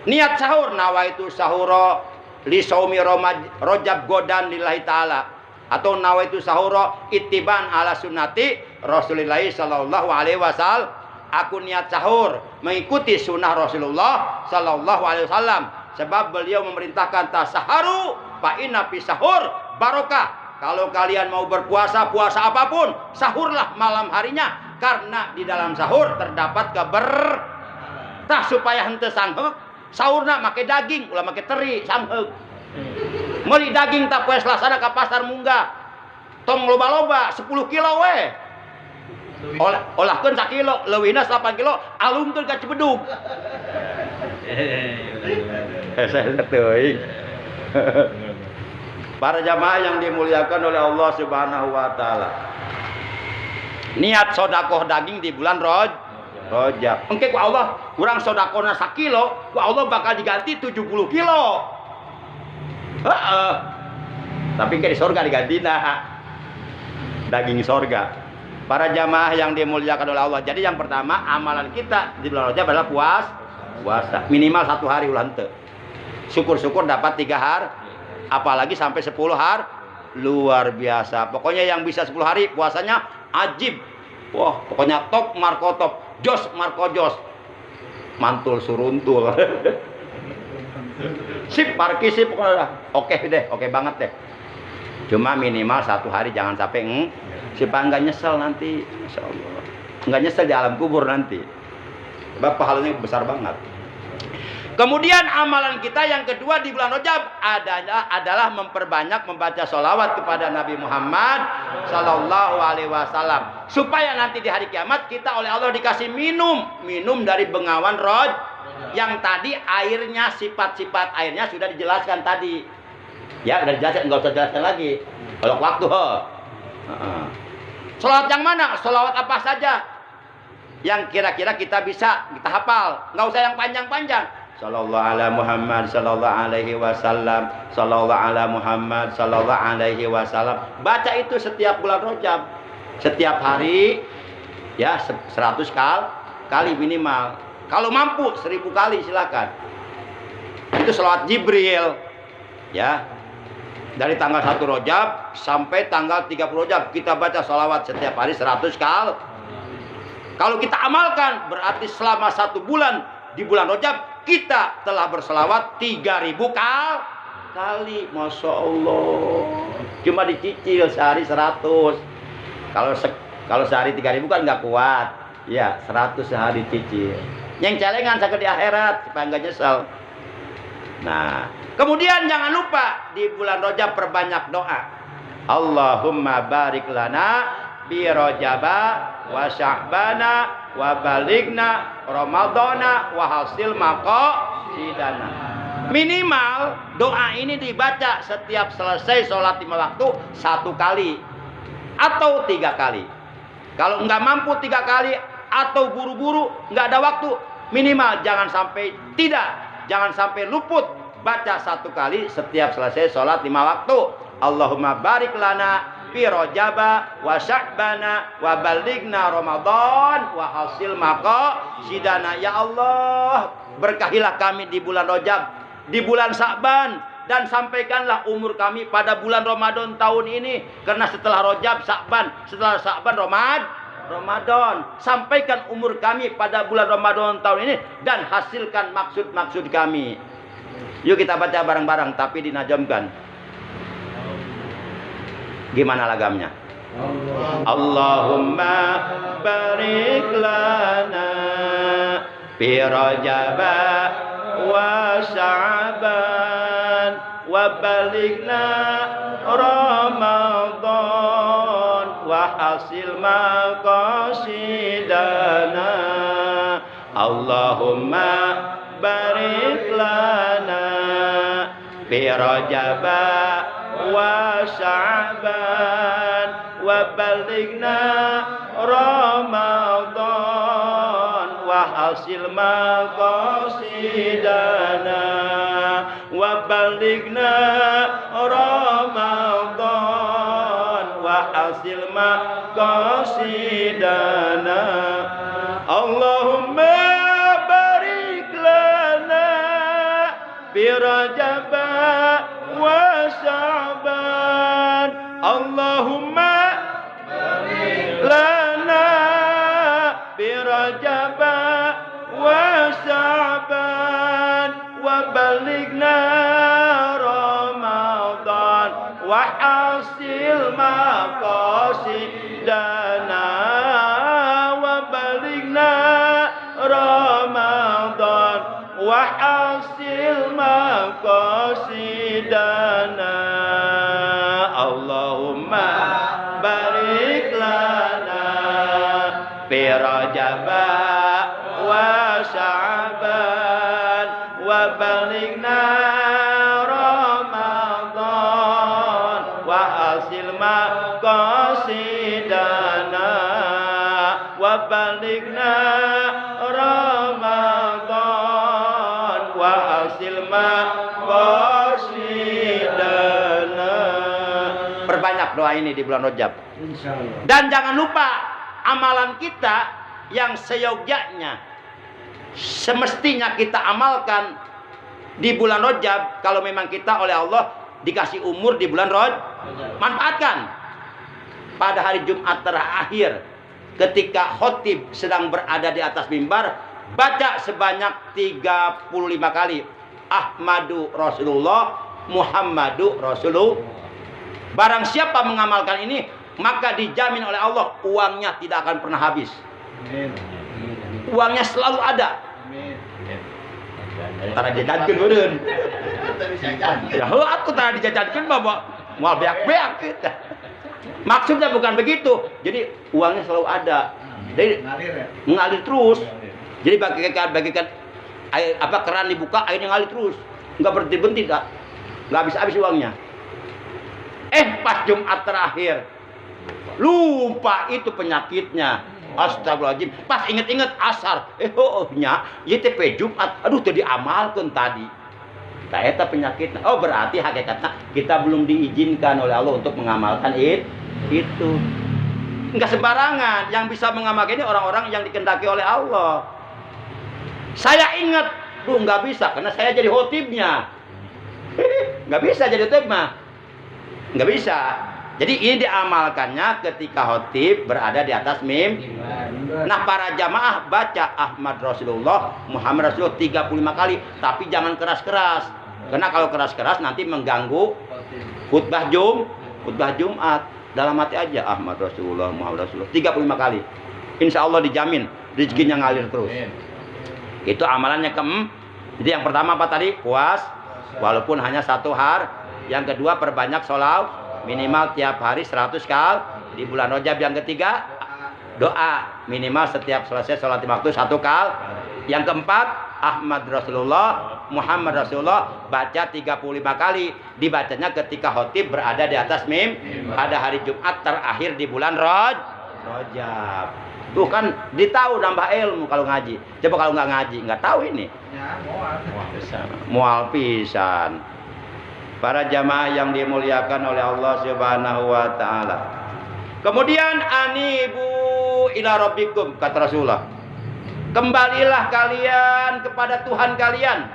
niat sahur nawaitu sahuro li saumi Rajab godan lillahi taala, atau nawaitu sahuro ittiban ala sunnati Rasulillah sallallahu alaihi wasallam. Aku niat sahur mengikuti sunnah Rasulullah sallallahu alaihi wasallam, sebab beliau memerintahkan tasaharu fa inna fi sahur barokah. Kalau kalian mau berpuasa, puasa apapun, sahurlah malam harinya, karena di dalam sahur terdapat keberkah. Supaya henteu sangheuk sahurna make daging, ulah make teri sangheuk. Meuli daging tak poe Selasana ka pasar munggah. Tong loba-loba 10 kilo we. Olahkeun 1 kilo, leuwihna 8 kilo, alungkeun ka Cibedug. Para jamaah yang dimuliakan oleh Allah Subhanahu wa taala. Niat sedekah daging di bulan Rajab. Engke ku Allah, urang sedekahna 1 kilo, ku Allah bakal diganti 70 kilo. Heeh. Tapi ke di surga digantina daging surga. Para jamaah yang dimuliakan oleh Allah. Jadi yang pertama, amalan kita di bulan Rajab adalah puasa. Minimal 1 hari ulah henteu. Syukur-syukur dapat 3 hari. Apalagi sampai 10 hari. Luar biasa. Pokoknya yang bisa 10 hari puasanya ajib. Wah, pokoknya top Marco top. Jos Marco jos. Mantul suruntul. Sip, parki sip pokoknya. Oke deh, oke banget deh. Cuma minimal 1 hari, jangan sampai supaya nggak nyesel nanti, Masya Allah. Nggak nyesel di alam kubur nanti. Sebab pahalanya besar banget. Kemudian amalan kita yang kedua di bulan Rajab adalah memperbanyak membaca sholawat kepada Nabi Muhammad Sallallahu Alaihi Wasallam, supaya nanti di hari kiamat kita oleh Allah dikasih minum dari bengawan Rajab, yang tadi airnya, sifat-sifat airnya sudah dijelaskan tadi. Ya, udah dijelaskan, nggak usah jelaskan lagi. Kalau waktu, sholawat yang mana? Sholawat apa saja yang kira-kira kita bisa, kita hafal. Nggak usah yang panjang-panjang. Sallallahu ala Muhammad sallallahu alaihi wasallam, sallallahu ala Muhammad sallallahu alaihi wasallam. Baca itu setiap bulan Rajab. Setiap hari ya 100 kali minimal. Kalau mampu 1000 kali silakan. Itu sholawat Jibril. Ya. Dari tanggal 1 Rajab sampai tanggal 30 Rajab kita baca sholawat setiap hari 100 kali. Kalau kita amalkan berarti selama 1 bulan di bulan Rajab kita telah berselawat 3000 kali. Masya Allah. Cuma dicicil sehari 100. Kalau sehari 3000 kan nggak kuat. Ya 100 sehari cicil. Yang celengan sakit di akhirat supaya nggak nyesel. Nah, kemudian jangan lupa di bulan Rajab perbanyak doa. Allahumma barik lana bi Rajaba wa Sya'bana wa baligna Ramadana wa hasil maqasidana. Minimal doa ini dibaca setiap selesai sholat 5 waktu 1 kali atau 3 kali. Kalau nggak mampu 3 kali atau buru-buru nggak ada waktu, minimal jangan sampai luput baca 1 kali setiap selesai sholat 5 waktu. Allahumma barik lana fi Rajaba wa Sya'bana wa baligna Ramadan wa hasil maqasidana. Ya Allah, berkahilah kami di bulan Rajab, di bulan Sya'ban, dan sampaikanlah umur kami pada bulan Ramadan tahun ini. Karena setelah Rajab Sya'ban, setelah Sya'ban Ramadan. Sampaikan umur kami pada bulan Ramadan tahun ini dan hasilkan maksud-maksud kami. Yuk kita baca bareng-bareng tapi dinajamkan. Gimana lagamnya? Allahumma barik lana fi Rajaba wa Sya'ban wa balighna Ramadan wa hasil maqasidana. Allahumma barik lana fi Rajab wa Sya'ban wa balighna Ramadan wa hasil maqasidana wa balighna Ramadan wa hasil maqasidana. Allahumma barik lana fi Rajab wa Sya'ban. Allahumma barik lana fi Rajab wa Sya'ban wa balighna Ramadan wa hasil maqasidana wa balighna Ramadan wa hasil maqasidana. Allahumma barik lana fi Rajab wa Sya'ban wa balighna Ramadan wa hasil maqasidana wa balighna Ramadan wa hasil maqasidana. Perbanyak doa ini di bulan Rajab. Dan jangan lupa amalan kita yang seyogyanya semestinya kita amalkan di bulan Rajab. Kalau memang kita oleh Allah dikasih umur di bulan Rajab, manfaatkan. Pada hari Jumat terakhir ketika khotib sedang berada di atas mimbar, baca sebanyak 35 kali Ahmadu Rasulullah, Muhammadu Rasulullah. Barang siapa mengamalkan ini, maka dijamin oleh Allah uangnya tidak akan pernah habis. Uangnya selalu ada. Karena dijajankan beureun. Ya aku tadi dijajankan bawa moal beak-beak kita. Maksudnya bukan begitu. Jadi uangnya selalu ada. Jadi mengalir terus. Jadi bagikan air, keran dibuka, airnya ngalir terus. Enggak berhenti-berhenti, enggak habis-habis uangnya. Pas Jumat terakhir lupa itu penyakitnya. Astagfirullahaladzim. Pas inget-inget asar. YTP Jumat. Aduh, tadi amalkan tadi. Eta penyakitnya. Oh, berarti hakikatnya kita belum diizinkan oleh Allah untuk mengamalkan itu. Enggak sembarangan. Yang bisa mengamalkan ini orang-orang yang dikehendaki oleh Allah. Saya ingat. Nggak bisa. Karena saya jadi khotibnya. Nggak bisa jadi khotib mah. Nggak bisa. Jadi ini diamalkannya ketika khotib berada di atas mimbar. Nah, para jamaah baca Ahmad Rasulullah, Muhammad Rasulullah 35 kali, tapi jangan keras-keras. Karena kalau keras-keras nanti mengganggu khutbah Jumat. Dalam hati aja Ahmad Rasulullah, Muhammad Rasulullah 35 kali. Insya Allah dijamin rezekinya ngalir terus. Itu amalannya Jadi yang pertama apa tadi? Puas walaupun hanya 1 hari. Yang kedua perbanyak sholawat. Minimal tiap hari 100 kali. Di bulan Rajab yang ketiga doa minimal setiap selesai sholat 5 waktu 1 kali. Yang keempat Ahmad Rasulullah, Muhammad Rasulullah baca 35 kali. Dibacanya ketika khotib berada di atas pada hari Jumat terakhir di bulan Rajab. Tuh kan ditahu nambah ilmu kalau ngaji. Coba kalau nggak ngaji nggak tahu ini. Mual pisan. Para jamaah yang dimuliakan oleh Allah Subhanahu wa taala. Kemudian anibu ila rabbikum, kata Rasulullah. Kembalilah kalian kepada Tuhan kalian.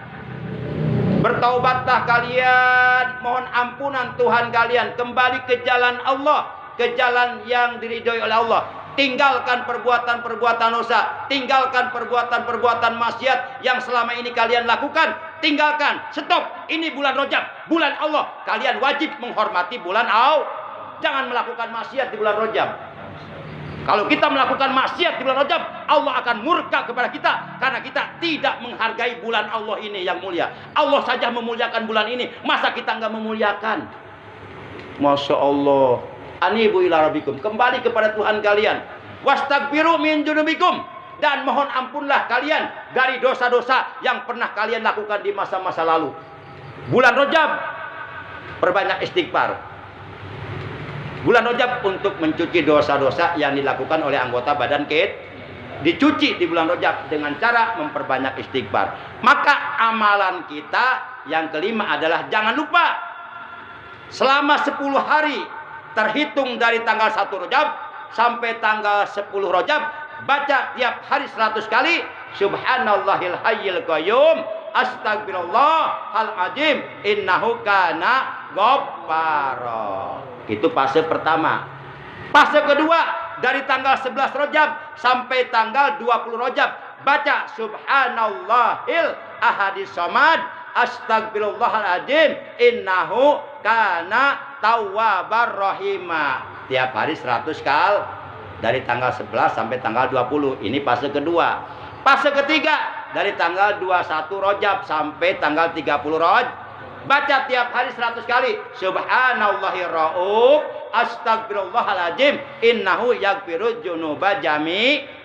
Bertaubatlah kalian, mohon ampunan Tuhan kalian, kembali ke jalan Allah, ke jalan yang diridhoi oleh Allah. Tinggalkan perbuatan-perbuatan dosa, tinggalkan perbuatan-perbuatan maksiat yang selama ini kalian lakukan. Tinggalkan, stop. Ini bulan Rajab, bulan Allah. Kalian wajib menghormati bulan Allah. Jangan melakukan maksiat di bulan Rajab. Kalau kita melakukan maksiat di bulan Rajab, Allah akan murka kepada kita karena kita tidak menghargai bulan Allah ini yang mulia. Allah saja memuliakan bulan ini, masa kita nggak memuliakan? Masya Allah. Anibu ila rabbikum, kembali kepada Tuhan kalian. Wastaghfiru min dzunubikum, dan mohon ampunlah kalian dari dosa-dosa yang pernah kalian lakukan di masa-masa lalu. Bulan Rajab, perbanyak istighfar. Bulan Rajab untuk mencuci dosa-dosa yang dilakukan oleh anggota badan kita. Dicuci di bulan Rajab dengan cara memperbanyak istighfar. Maka amalan kita yang kelima adalah jangan lupa selama 10 hari terhitung dari tanggal 1 Rajab sampai tanggal 10 Rajab, baca tiap hari 100 kali Subhanallahil hayyil qayyum, astagfirullahal azim, innahu kana ghaffara. Itu fase pertama. Fase kedua, dari tanggal 11 Rajab sampai tanggal 20 Rajab, baca Subhanallahil ahadis samad, astagfirullahal azim, innahu kana tawwabar rahima. Tiap hari 100 kali dari tanggal 11 sampai tanggal 20. Ini fase kedua. Fase ketiga, dari tanggal 21 Rajab sampai tanggal 30 Rajab, baca tiap hari 100 kali Subhanallahir rauf, astagfirullahaladzim, innahu yaghfirudz dzunuba jami'.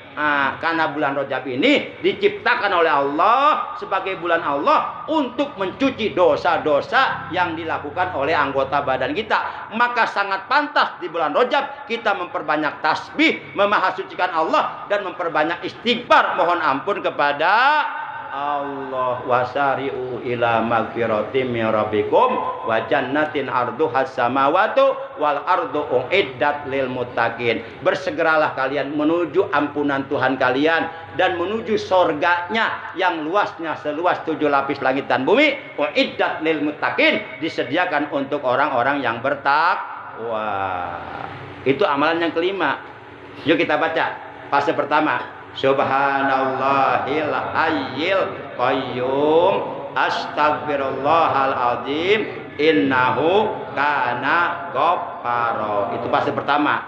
Karena bulan Rajab ini diciptakan oleh Allah sebagai bulan Allah untuk mencuci dosa-dosa yang dilakukan oleh anggota badan kita. Maka sangat pantas di bulan Rajab kita memperbanyak tasbih, memahasucikan Allah, dan memperbanyak istighfar, mohon ampun kepada Allah. Wasari'u ila magfiratim min rabbikum wa jannatin arduhas samawatu wal ardu uiddat lil muttaqin. Bersegeralah kalian menuju ampunan Tuhan kalian dan menuju surganya yang luasnya seluas 7 lapis langit dan bumi. Uiddat lil muttaqin, disediakan untuk orang-orang yang bertakwa. Itu amalan yang kelima. Yuk kita baca fase pertama. Subhanallahil hayyil qayyum, astagfirullahal azim, innahu kana ghaffara. Itu fase pertama.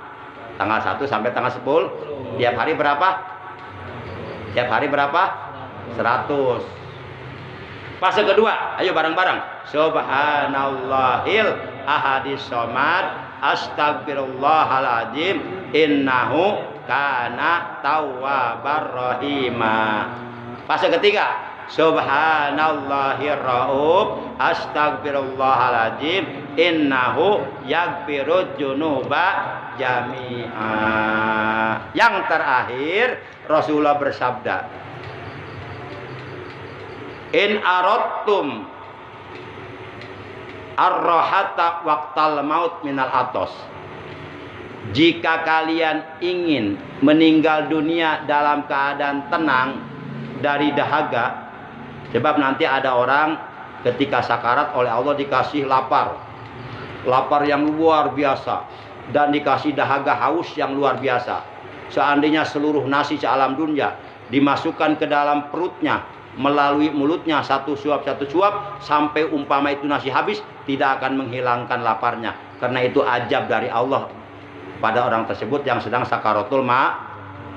Tanggal 1 sampai tanggal 10. Tiap hari berapa? Tiap hari berapa? 100. Fase kedua, ayo bareng-bareng. Subhanallahil ahadis samad, astagfirullahal azim, innahu kana tawwabar rahima. Fase ketiga, Subhanallahir rauf, astagfirullahaladzim, innahu yaghfirudz dzunuba jami'a. Yang terakhir, Rasulullah bersabda, in aradtum ar-rahata waqtal maut minal atos. Jika kalian ingin meninggal dunia dalam keadaan tenang dari dahaga, sebab nanti ada orang ketika sakarat oleh Allah dikasih lapar yang luar biasa, dan dikasih dahaga haus yang luar biasa. Seandainya seluruh nasi sealam dunia dimasukkan ke dalam perutnya melalui mulutnya satu suap sampai umpama itu nasi habis, tidak akan menghilangkan laparnya. Karena itu ajab dari Allah pada orang tersebut yang sedang sakaratul maut,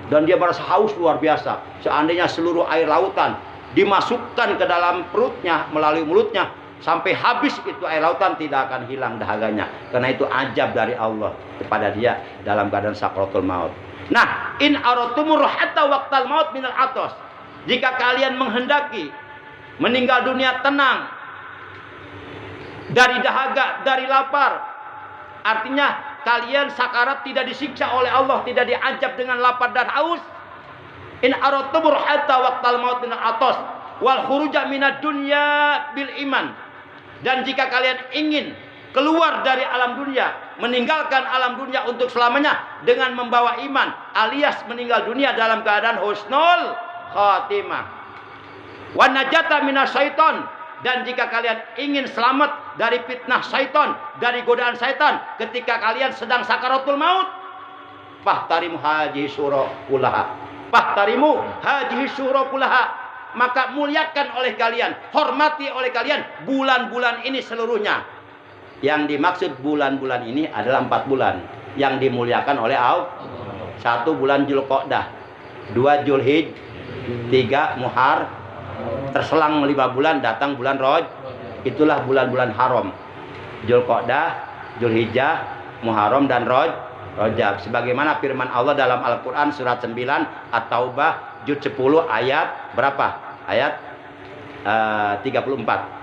dan dia merasa haus luar biasa. Seandainya seluruh air lautan dimasukkan ke dalam perutnya melalui mulutnya sampai habis itu air lautan, tidak akan hilang dahaganya. Karena itu ajab dari Allah kepada dia dalam keadaan sakaratul maut. Nah, in aradtumur hatta waqtal maut minal atos. Jika kalian menghendaki meninggal dunia tenang dari dahaga, dari lapar, artinya kalian sakarat tidak disiksa oleh Allah, tidak diajab dengan lapar dan haus. In aradtumur hatta waqtal maut minal atos wal khuruja minad dunya bil iman. Dan jika kalian ingin keluar dari alam dunia, meninggalkan alam dunia untuk selamanya dengan membawa iman, alias meninggal dunia dalam keadaan husnul khatimah. Wan najata minas syaiton. Dan jika kalian ingin selamat dari fitnah syaitan, dari godaan syaitan ketika kalian sedang sakaratul maut, fahtarimu haji syura kulaha. Fahtarimu haji syura kulaha. Maka muliakan oleh kalian, hormati oleh kalian bulan-bulan ini seluruhnya. Yang dimaksud bulan-bulan ini adalah 4 bulan yang dimuliakan oleh Allah. 1 bulan Dzulqa'dah, 2 Dzulhijjah, 3 Muharram, terselang 5 bulan datang bulan Rajab. Itulah bulan-bulan haram. Dzulqa'dah, Dzulhijjah, Muharram dan Rajab. Sebagaimana firman Allah dalam Al-Qur'an surat 9 At-Taubah juz 10 ayat berapa? Ayat 34.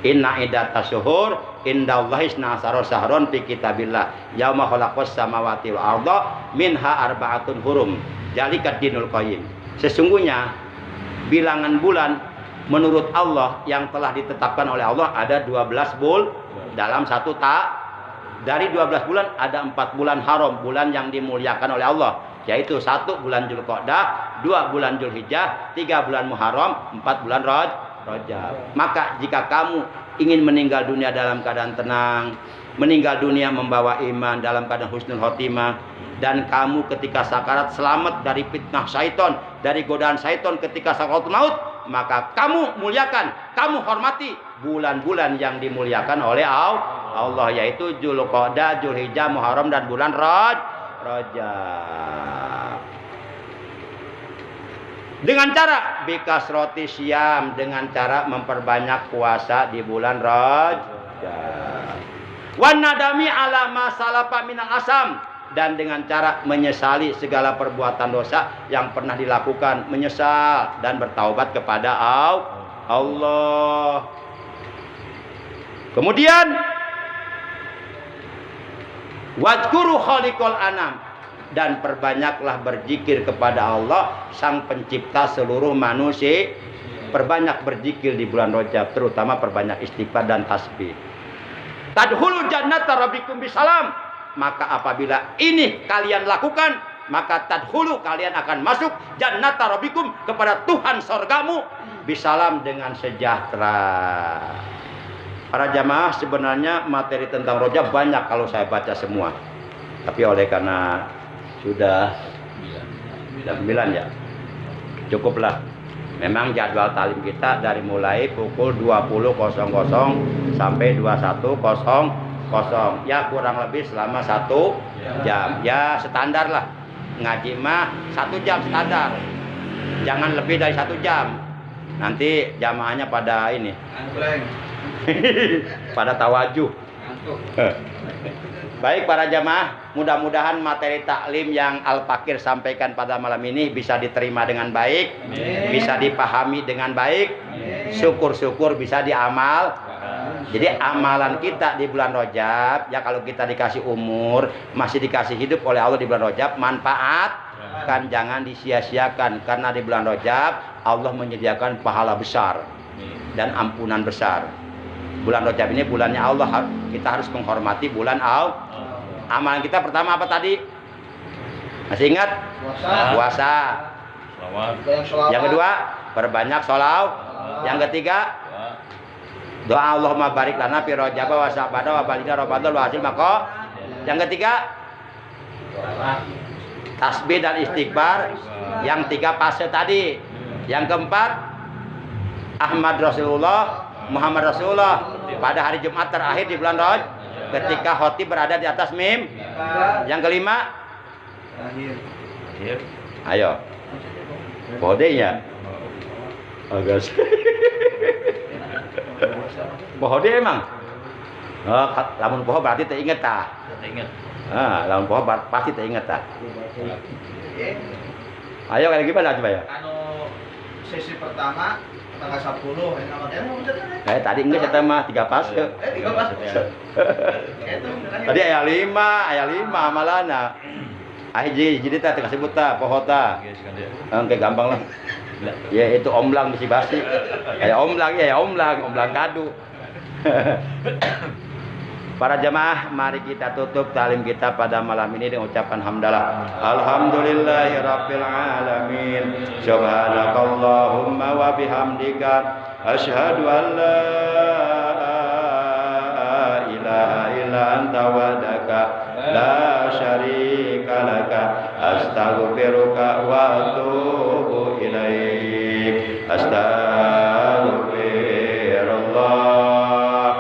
Inna iddatas syuhur indallahi isna'asyara syahron fi kitabillah yauma khalaqas samawati wal arda minha arba'atun hurum dzalika dinul qayyim. Sesungguhnya bilangan bulan menurut Allah yang telah ditetapkan oleh Allah ada 12 dalam satu dari 12 bulan ada 4 bulan haram, bulan yang dimuliakan oleh Allah, yaitu 1 bulan Dzulqa'dah, 2 bulan Dzulhijjah, 3 bulan Muharram, 4 bulan Rajab. Maka jika kamu ingin meninggal dunia dalam keadaan tenang, meninggal dunia membawa iman dalam keadaan husnul khotimah, dan kamu ketika sakarat selamat dari fitnah syaitan, dari godaan syaitan ketika sakaratul maut, maka kamu muliakan, kamu hormati bulan-bulan yang dimuliakan oleh Allah, yaitu Dzulqa'dah, Dzulhijjah, Muharram dan bulan Rajab. Dengan cara bikasroti syam, dengan cara memperbanyak puasa di bulan Rajab. Wan nadami ala ma salafa minal asam, dan dengan cara menyesali segala perbuatan dosa yang pernah dilakukan, menyesal dan bertaubat kepada Allah. Kemudian wadzkuru khaliqal anam, dan perbanyaklah berzikir kepada Allah sang pencipta seluruh manusia. Perbanyak berzikir di bulan Rajab, terutama perbanyak istighfar dan tasbih. Tadkhulu jannata rabbikum bisalam, maka apabila ini kalian lakukan, maka tadkhulu kalian akan masuk jannata rabbikum kepada Tuhan sorgamu bisalam dengan sejahtera. Para jamaah, sebenarnya materi tentang Rajab banyak kalau saya baca semua, tapi oleh karena sudah 9 ya, cukuplah. Memang jadwal talim kita dari mulai pukul 20.00 sampai 21.00, ya kurang lebih selama 1 jam. Ya standar lah, ngaji mah 1 jam standar, jangan lebih dari 1 jam. Nanti jamaahnya pada ini pada tawajuh. Baik para jamaah, mudah-mudahan materi taklim yang Al-Fakir sampaikan pada malam ini bisa diterima dengan baik, bisa dipahami dengan baik, syukur-syukur bisa diamal. Jadi amalan kita di bulan Rajab, ya kalau kita dikasih umur, masih dikasih hidup oleh Allah di bulan Rajab, manfaatkan, jangan disia-siakan. Karena di bulan Rajab Allah menyediakan pahala besar dan ampunan besar. Bulan Rajab ini bulannya Allah, kita harus menghormati bulan Allah. Amalan kita pertama apa tadi? Masih ingat? Puasa. Yang kedua, perbanyak sholawat. Yang ketiga, doa Allahumma barik lana fi Rajab wa sya'ban wa baligna Ramadan wa hasil maqo. Yang ketiga, tasbih dan istighfar. Yang 3 fase tadi. Yang keempat, Ahmad Rasulullah, Muhammad Rasulullah pada hari Jumat terakhir di bulan Rajab ketika khotib berada di atas mim. Yang kelima, ayo bodenya agak pohode emang lamun poho berarti teringet tah. Lamun poho pasti teringet tah. Ayo kayak gimana coba ya? Sesi pertama tanggal 10 tadi enggak saya mah 3 pas. 3 pas. Tadi ayat 5 amalana. Jadi teh kasebut tah poho tah. Engke gampang lah. Ya itu omlang bisi basi. Kayak omlang ya, omlang kadu. Para jamaah, mari kita tutup talim kita pada malam ini dengan ucapan hamdalah. Alhamdulillahirabbil alamin. Subhanakallahumma wa bihamdika asyhadu an la ilaha illa anta wahdaka la syarika laka astaghfiruka wa atubu ilaik. Astaghfirullah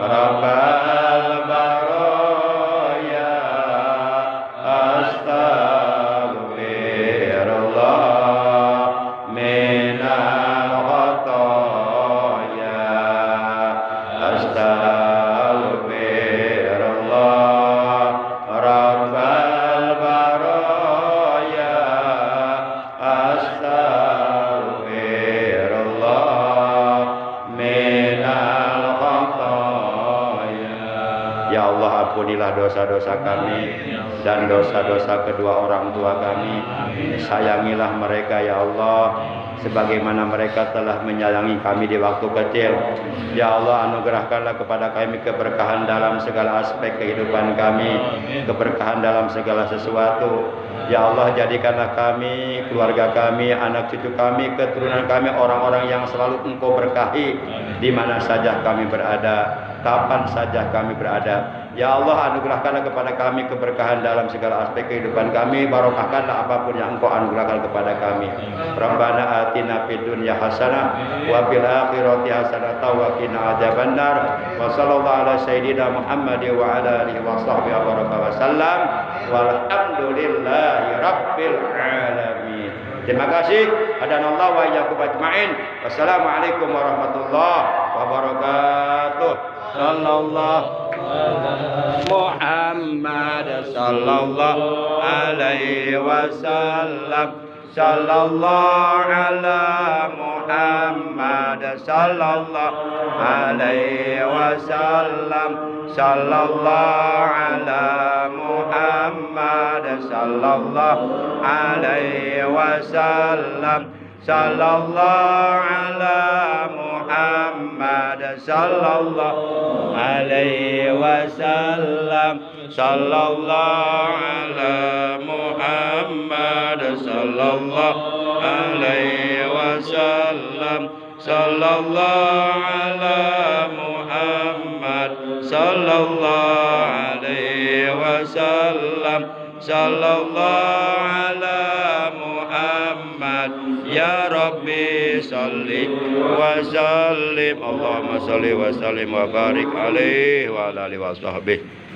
rabbal baraya, astaghfirullah minal khataya, astaghfirullah ampunilah dosa-dosa kami dan dosa-dosa kedua orang tua kami. Sayangilah mereka ya Allah, sebagaimana mereka telah menyayangi kami di waktu kecil. Ya Allah, anugerahkanlah kepada kami keberkahan dalam segala aspek kehidupan kami, keberkahan dalam segala sesuatu. Ya Allah, jadikanlah kami, keluarga kami, anak cucu kami, keturunan kami orang-orang yang selalu Engkau berkahi di mana saja kami berada, kapan saja kami berada. Ya Allah, anugerahkanlah kepada kami keberkahan dalam segala aspek kehidupan kami, barokahkanlah apapun yang Engkau anugerahkan kepada kami. Rabbana atina fid dunya hasanah wa fil akhirati hasanah wa qina adzabannar. Wa sallallahu ala sayyidina Muhammad wa ala alihi wa sahbihi wa sallam. Walhamdulillahi rabbil alamin. Terima kasih. Hadanallahu wa iyyakum ajmain. Wassalamualaikum warahmatullahi wabarakatuh. Sallallahu Muhammad sallallahu alaihi wasallam. Sallallahu ala Muhammad sallallahu alaihi wasallam. Sallallahu ala Muhammad sallallahu alaihi wasallam. Sallallahu ala Muhammad sallallahu alaihi wasallam. Sallallahu ala Muhammad sallallahu alaihi wasallam. Sallallahu ala Muhammad sallallahu alaihi wasallam. Sallallahu ala Muhammad. Ya Rabbi salli wa sallim. Allahumma salli wa sallim wa barik alaihi wa ala alihi wa sahbihi.